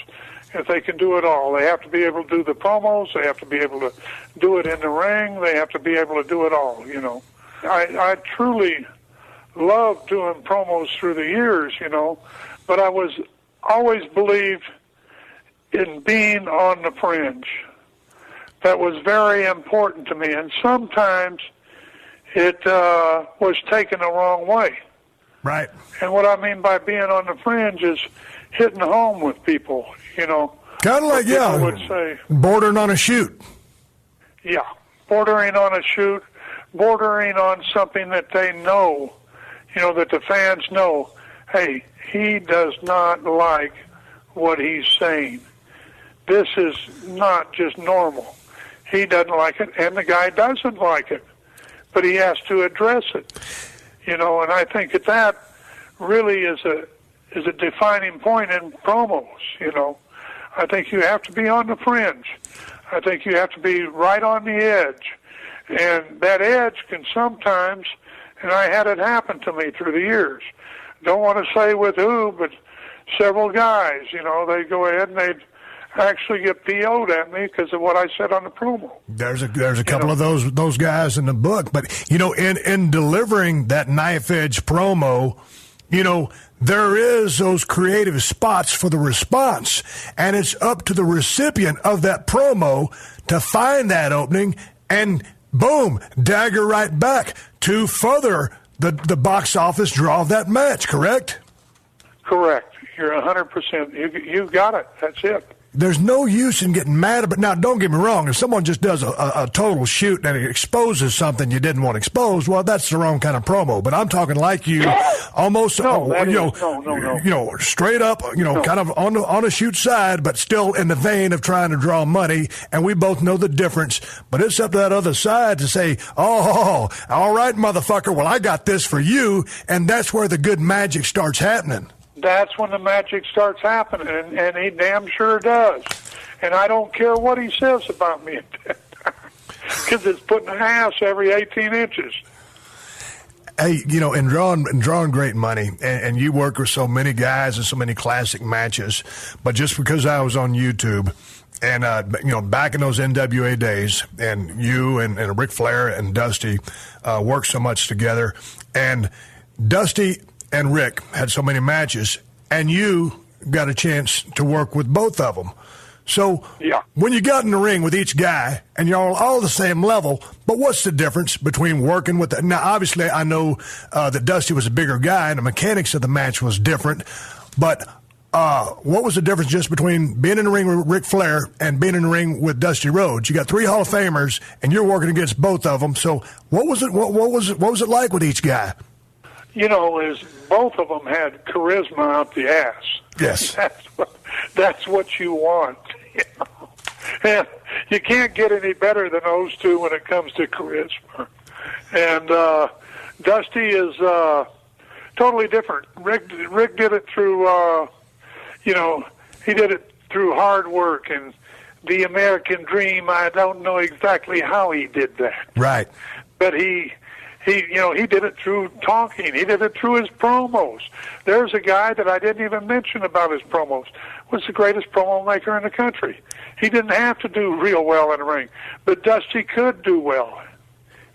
If they can do it all, they have to be able to do the promos, they have to be able to do it in the ring, they have to be able to do it all, I truly loved doing promos through the years, but I was always believed in being on the fringe. That was very important to me, and sometimes it was taken the wrong way. Right. And what I mean by being on the fringe is hitting home with people, Kind of like, would say, bordering on a shoot. Yeah, bordering on a shoot, bordering on something that they know, that the fans know, hey, he does not like what he's saying. This is not just normal. He doesn't like it, and the guy doesn't like it, but he has to address it, and I think that really is a defining point in promos, I think you have to be on the fringe. I think you have to be right on the edge, and that edge can sometimes, and I had it happen to me through the years. Don't want to say with who, but several guys, they go ahead and they'd actually get PO'd at me because of what I said on the promo. There's a couple of those guys in the book, but in delivering that knife edge promo, there is those creative spots for the response, and it's up to the recipient of that promo to find that opening and boom, dagger right back to further the box office draw of that match. Correct? Correct. You're 100%. You got it. That's it. There's no use in getting mad about it. Now, don't get me wrong. If someone just does a total shoot and it exposes something you didn't want to expose, well, that's the wrong kind of promo. But I'm talking like you, almost, straight up, kind of on a shoot side, but still in the vein of trying to draw money. And we both know the difference. But it's up to that other side to say, oh, all right, motherfucker. Well, I got this for you. And that's where the good magic starts happening. That's when the magic starts happening, and he damn sure does. And I don't care what he says about me because it's putting an ass every 18 inches. Hey, and drawing great money, and you work with so many guys and so many classic matches, but just because I was on YouTube and, back in those NWA days, and you and Ric Flair and Dusty worked so much together, and Dusty and Rick had so many matches, and you got a chance to work with both of them. So when you got in the ring with each guy and you're all the same level, but what's the difference between working with now, obviously, I know that Dusty was a bigger guy and the mechanics of the match was different, but what was the difference just between being in the ring with Ric Flair and being in the ring with Dusty Rhodes? You got 3 Hall of Famers and you're working against both of them. So what was it like with each guy? You know, is both of them had charisma out the ass. Yes. That's what you want. You know? And you can't get any better than those two when it comes to charisma. And Dusty is totally different. Rick did it through, he did it through hard work and the American dream. I don't know exactly how he did that. Right. But he did it through talking. He did it through his promos. There's a guy that I didn't even mention about his promos. Was the greatest promo maker in the country. He didn't have to do real well in the ring, but Dusty could do well,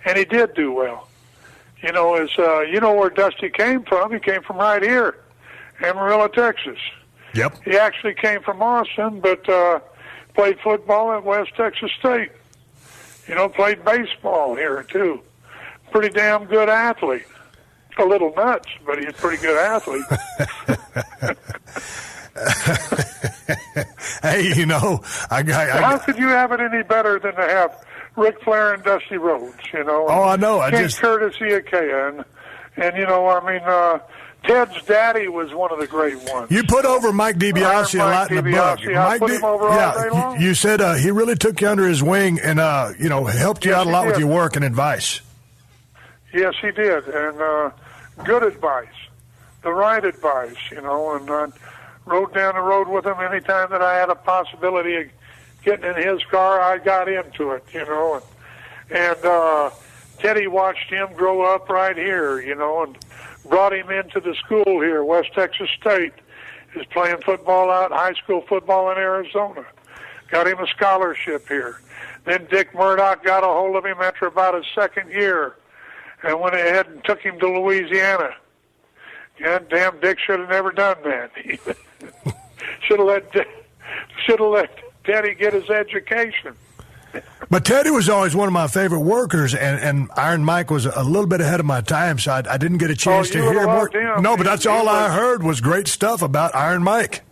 and he did do well. You know, you know where Dusty came from? He came from right here, Amarillo, Texas. Yep. He actually came from Austin, but played football at West Texas State. You know, played baseball here too. Pretty damn good athlete. A little nuts, but he's a pretty good athlete. Hey, you know, how could you have it any better than to have Ric Flair and Dusty Rhodes? You know. Oh, I know. Curtis Iakea, and you know, I mean, Ted's daddy was one of the great ones. You put over Mike DiBiase a lot in the book. I put him over all day long. You said he really took you under his wing and helped you out a lot with your work and advice. Yes, he did, and good advice, the right advice, you know, and I rode down the road with him anytime that I had a possibility of getting in his car, I got into it, you know, and Teddy watched him grow up right here, you know, and brought him into the school here, West Texas State. He's playing football out, high school football in Arizona. Got him a scholarship here. Then Dick Murdoch got a hold of him after about his second year and went ahead and took him to Louisiana. God damn, Dick should have never done that. should have let Teddy get his education. But Teddy was always one of my favorite workers, and Iron Mike was a little bit ahead of my time, so I didn't get a chance to hear more. No, but that's all I heard was great stuff about Iron Mike.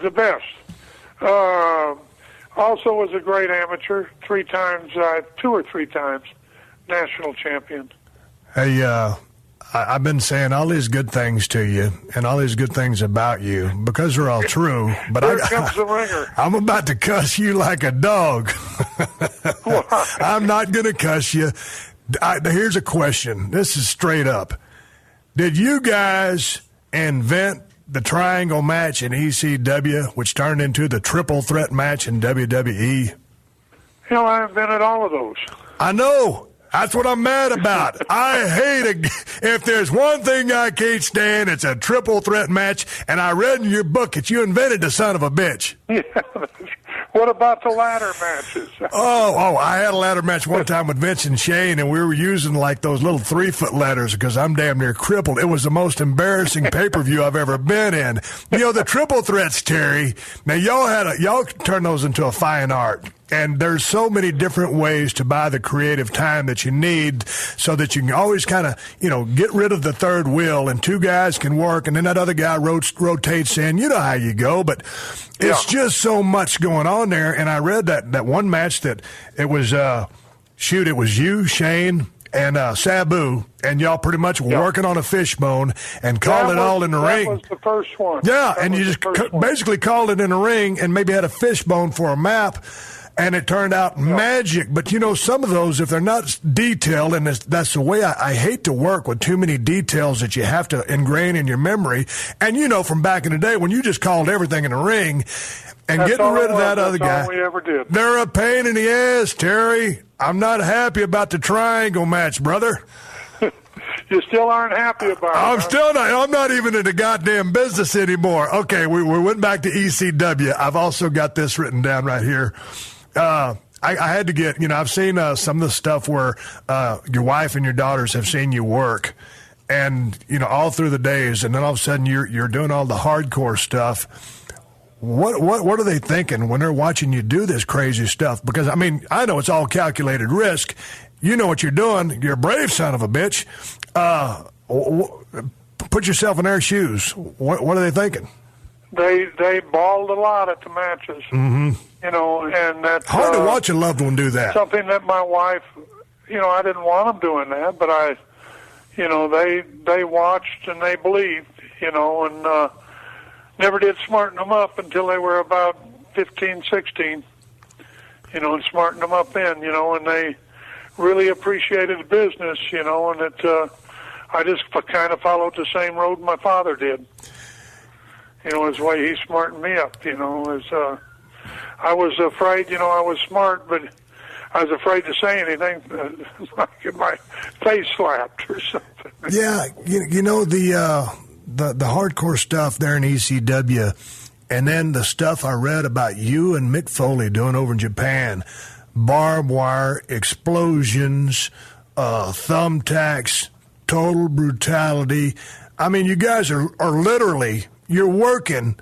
The best. Also was a great amateur, 2 or 3 times national champion. Hey, I've been saying all these good things to you and all these good things about you because they're all true. But Here comes the ringer. I'm about to cuss you like a dog. I'm not going to cuss you. Here's a question. This is straight up. Did you guys invent the triangle match in ECW, which turned into the triple threat match in WWE? Hell, I invented all of those. I know. That's what I'm mad about. I hate if there's one thing I can't stand, it's a triple threat match. And I read in your book that you invented the son of a bitch. Yeah. What about the ladder matches? Oh, I had a ladder match one time with Vince and Shane, and we were using like those little 3-foot ladders because I'm damn near crippled. It was the most embarrassing pay-per-view I've ever been in. You know, the triple threats, Terry, now y'all turned those into a fine art. And there's so many different ways to buy the creative time that you need so that you can always kind of, get rid of the third wheel and 2 guys can work and then that other guy rotates in. You know how you go, but it's just so much going on there. And I read that one match that it was, it was you, Shane, and Sabu, and y'all pretty much working on a fishbone and called it all in the ring. That was the first one. Yeah, and you just basically called it in the ring and maybe had a fishbone for a map. And it turned out magic. But, some of those, if they're not detailed, and that's the way I hate to work with too many details that you have to ingrain in your memory. And, from back in the day when you just called everything in the ring and getting rid of that other guy. That's all we ever did. They're a pain in the ass, Terry. I'm not happy about the triangle match, brother. You still aren't happy about it. I'm not even in the goddamn business anymore. Okay, we went back to ECW. I've also got this written down right here. I had to get, I've seen some of the stuff where your wife and your daughters have seen you work and, all through the days. And then all of a sudden you're doing all the hardcore stuff. What are they thinking when they're watching you do this crazy stuff? Because, I mean, I know it's all calculated risk. You know what you're doing. You're a brave son of a bitch. Put yourself in their shoes. What are they thinking? They bawled a lot at the matches. Mm-hmm. You know, and that's hard to watch a loved one do that. Something that my wife, you know, I didn't want them doing that, but they watched and they believed, you know, and never did smarten them up until they were about 15, 16, you know, and smarten them up then, you know, and they really appreciated the business, you know, and I just kind of followed the same road my father did. You know, his way he smartened me up, you know, I was afraid, you know, I was smart, but I was afraid to say anything, like my face slapped or something. Yeah, you know, the hardcore stuff there in ECW, and then the stuff I read about you and Mick Foley doing over in Japan, barbed wire, explosions, thumbtacks, total brutality. I mean, you guys are literally, you're working,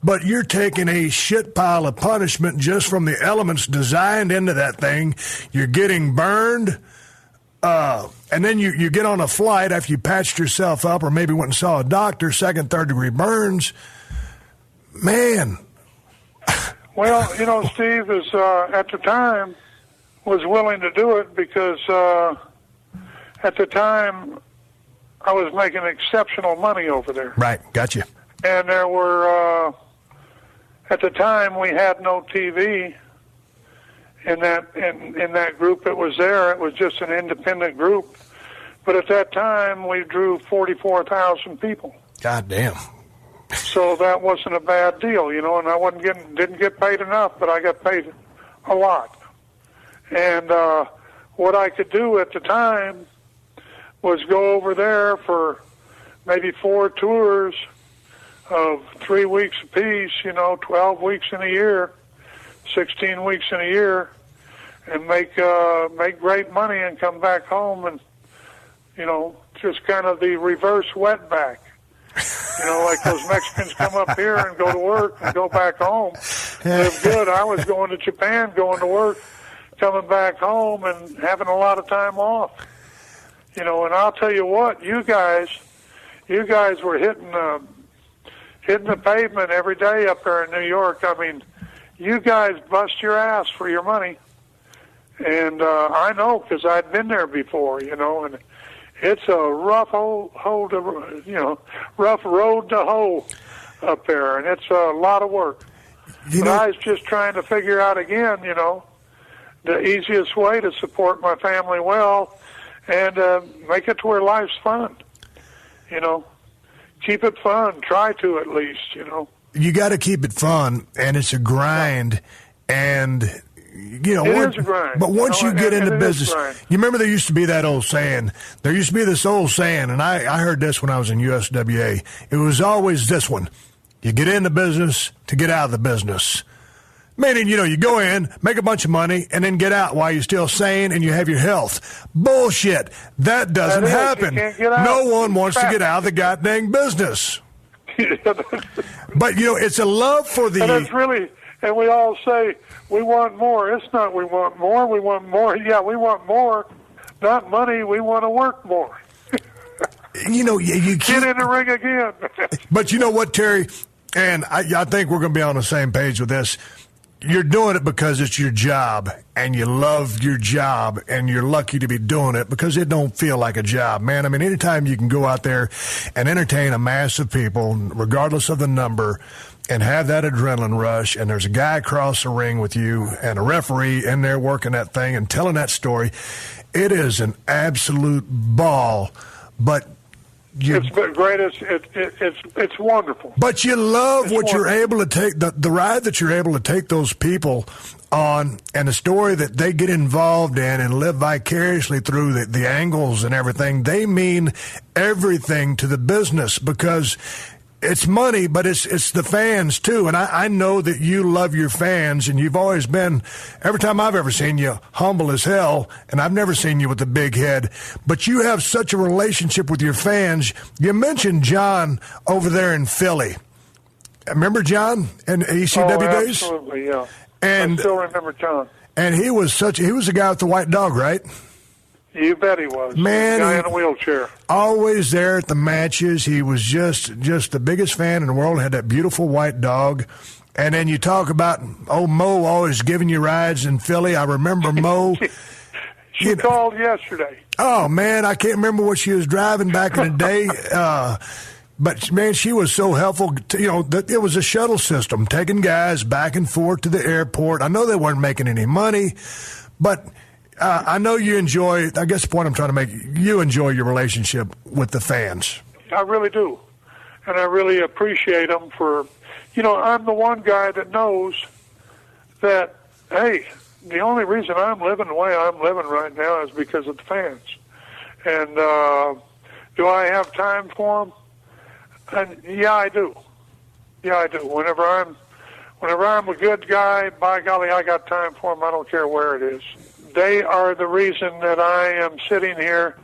but you're taking a shit pile of punishment just from the elements designed into that thing. You're getting burned, and then you get on a flight after you patched yourself up or maybe went and saw a doctor, second, third degree burns. Man. Well, you know, Steve is at the time was willing to do it because at the time I was making exceptional money over there. Right, gotcha. And there were, at the time, we had no TV in that group that was there. It was just an independent group. But at that time, we drew 44,000 people. God damn. So that wasn't a bad deal, you know, and I didn't get paid enough, but I got paid a lot. And what I could do at the time was go over there for maybe 4 tours of 3 weeks apiece, you know, 12 weeks in a year, 16 weeks in a year, and make great money and come back home and, you know, just kind of the reverse wetback. You know, like those Mexicans come up here and go to work and go back home. Live good. I was going to Japan, going to work, coming back home and having a lot of time off. You know, and I'll tell you what, you guys were hitting the pavement every day up there in New York. I mean, you guys bust your ass for your money. And I know because I'd been there before, you know, and it's a rough road to hoe up there, and it's a lot of work. But I was just trying to figure out again, you know, the easiest way to support my family well and make it to where life's fun, you know. Keep it fun. Try to, at least, you know. You got to keep it fun, and it's a grind, and, you know. It is a grind. But once you get into business, you remember there used to be that old saying. There used to be this old saying, and I heard this when I was in USWA. It was always this one. You get into business to get out of the business. Meaning, you know, you go in, make a bunch of money, and then get out while you're still sane and you have your health. Bullshit. That doesn't happen. No one wants to get out of the goddamn business. But, you know, it's a love for the... And it's really... And we all say, we want more. It's not we want more. We want more. Yeah, we want more. Not money. We want to work more. You know, you can't... Get in the ring again. But you know what, Terry? And I think we're going to be on the same page with this. You're doing it because it's your job, and you love your job, and you're lucky to be doing it because it don't feel like a job, man. I mean, anytime you can go out there and entertain a mass of people, regardless of the number, and have that adrenaline rush, and there's a guy across the ring with you and a referee in there working that thing and telling that story, it is an absolute ball. But it's great. It's wonderful. But you love what you're able to take, the ride that you're able to take those people on, and the story that they get involved in and live vicariously through the angles and everything. They mean everything to the business because it's money, but it's the fans too. And I know that you love your fans, and you've always been, every time I've ever seen you, humble as hell, and I've never seen you with a big head. But you have such a relationship with your fans. You mentioned John over there in Philly. Remember John in ECW days? Absolutely, yeah. And I still remember John. And he was the guy with the white dog, right? You bet he was. Man, the guy in a wheelchair. Always there at the matches. He was just the biggest fan in the world. Had that beautiful white dog. And then you talk about old Mo always giving you rides in Philly. I remember Mo. She called yesterday. Oh, man, I can't remember what she was driving back in the day. But, man, she was so helpful. It was a shuttle system, taking guys back and forth to the airport. I know they weren't making any money, but I know you enjoy, I guess the point I'm trying to make, you enjoy your relationship with the fans. I really do. And I really appreciate them for, I'm the one guy that knows that, hey, the only reason I'm living the way I'm living right now is because of the fans. And do I have time for them? And yeah, I do. Whenever I'm a good guy, by golly, I got time for them. I don't care where it is. They are the reason that I am sitting here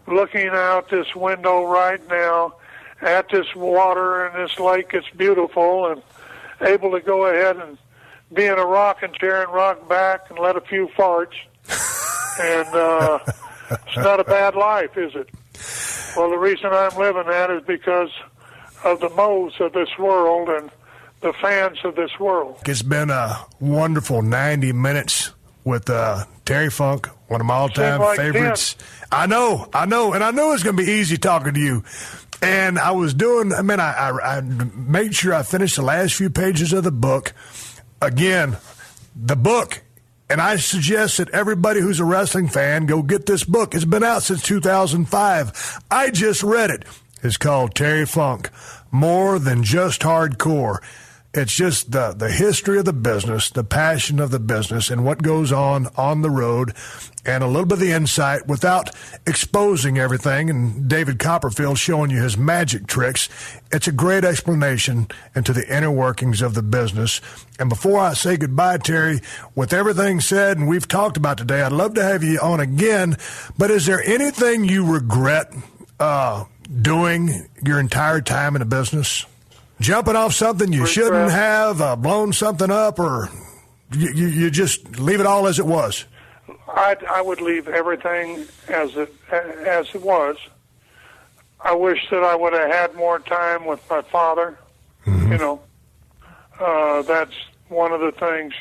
looking out this window right now at this water and this lake. It's beautiful, and able to go ahead and be in a rocking chair and rock back and let a few farts. And it's not a bad life, is it? Well, the reason I'm living that is because of the Mo's of this world and the fans of this world. It's been a wonderful 90 minutes with Terry Funk, one of my all-time favorites. 10. I know, and I know it's going to be easy talking to you. And I was doing, I made sure I finished the last few pages of the book. Again, the book, and I suggest that everybody who's a wrestling fan go get this book. It's been out since 2005. I just read it. It's called Terry Funk, More Than Just Hardcore. It's just the history of the business, the passion of the business, and what goes on the road, and a little bit of the insight without exposing everything, and David Copperfield showing you his magic tricks. It's a great explanation into the inner workings of the business. And before I say goodbye, Terry, with everything said and we've talked about today, I'd love to have you on again, but is there anything you regret doing your entire time in the business? Jumping off something you shouldn't have, blown something up, or you just leave it all as it was? I would leave everything as it was. I wish that I would have had more time with my father. Mm-hmm. That's one of the things,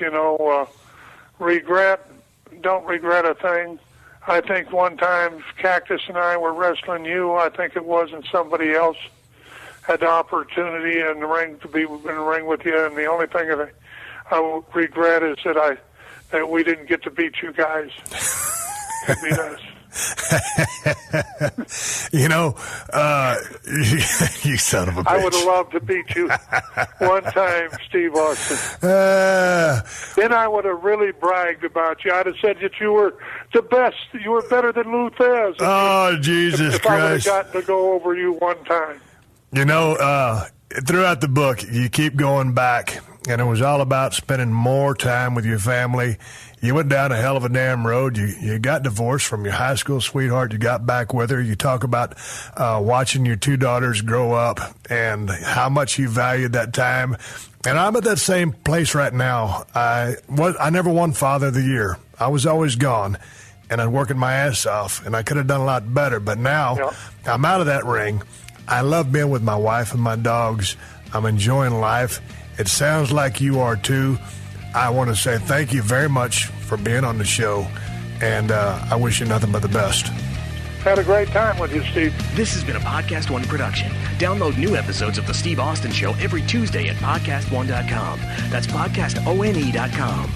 regret, don't regret a thing. I think one time Cactus and I were wrestling you. I think it was, and somebody else had the opportunity in the ring to be in the ring with you, and the only thing that I regret is that we didn't get to beat you guys. Beat us. You son of a bitch. I would have loved to beat you one time, Steve Austin. Then I would have really bragged about you. I'd have said that you were the best. You were better than Lou Thez. Oh, Jesus if Christ. I would have gotten to go over you one time. Throughout the book, you keep going back, and it was all about spending more time with your family. You went down a hell of a damn road. You got divorced from your high school sweetheart. You got back with her. You talk about watching your two daughters grow up and how much you valued that time. And I'm at that same place right now. I never won Father of the Year. I was always gone, and I'm working my ass off, and I could have done a lot better. But now I'm out of that ring. I love being with my wife and my dogs. I'm enjoying life. It sounds like you are too. I want to say thank you very much for being on the show, and I wish you nothing but the best. Had a great time with you, Steve. This has been a Podcast One production. Download new episodes of The Steve Austin Show every Tuesday at PodcastOne.com. That's PodcastOne.com.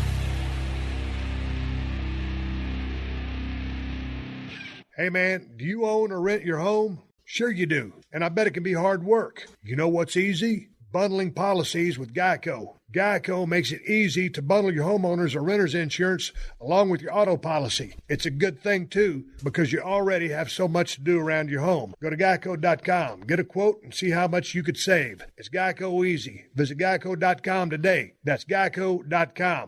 Hey, man, do you own or rent your home? Sure you do, and I bet it can be hard work. You know what's easy? Bundling policies with Geico. Geico makes it easy to bundle your homeowners or renters insurance along with your auto policy. It's a good thing, too, because you already have so much to do around your home. Go to geico.com, get a quote, and see how much you could save. It's Geico easy. Visit geico.com today. That's geico.com.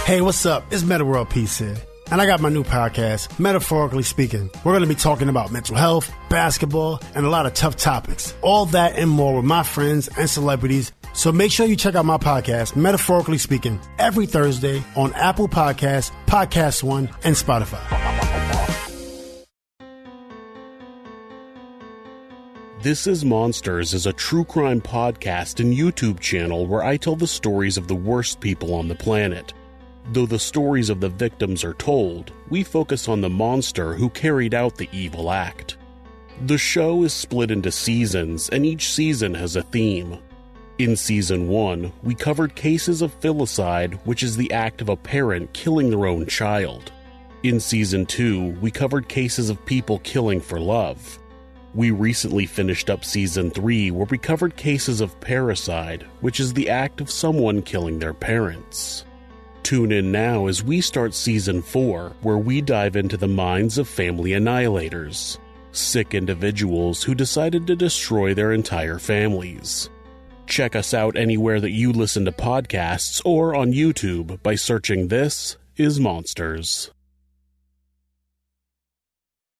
Hey, what's up? It's Meta World Peace here. And I got my new podcast, Metaphorically Speaking. We're going to be talking about mental health, basketball, and a lot of tough topics. All that and more with my friends and celebrities So make sure you check out my podcast, Metaphorically Speaking, every Thursday on Apple Podcasts, PodcastOne, and Spotify. This is Monsters is a true crime podcast and YouTube channel where I tell the stories of the worst people on the planet. Though the stories of the victims are told, we focus on the monster who carried out the evil act. The show is split into seasons, and each season has a theme. In Season 1, we covered cases of filicide, which is the act of a parent killing their own child. In Season 2, we covered cases of people killing for love. We recently finished up Season 3, where we covered cases of parricide, which is the act of someone killing their parents. Tune in now as we start Season 4, where we dive into the minds of family annihilators, sick individuals who decided to destroy their entire families. Check us out anywhere that you listen to podcasts or on YouTube by searching This is Monsters.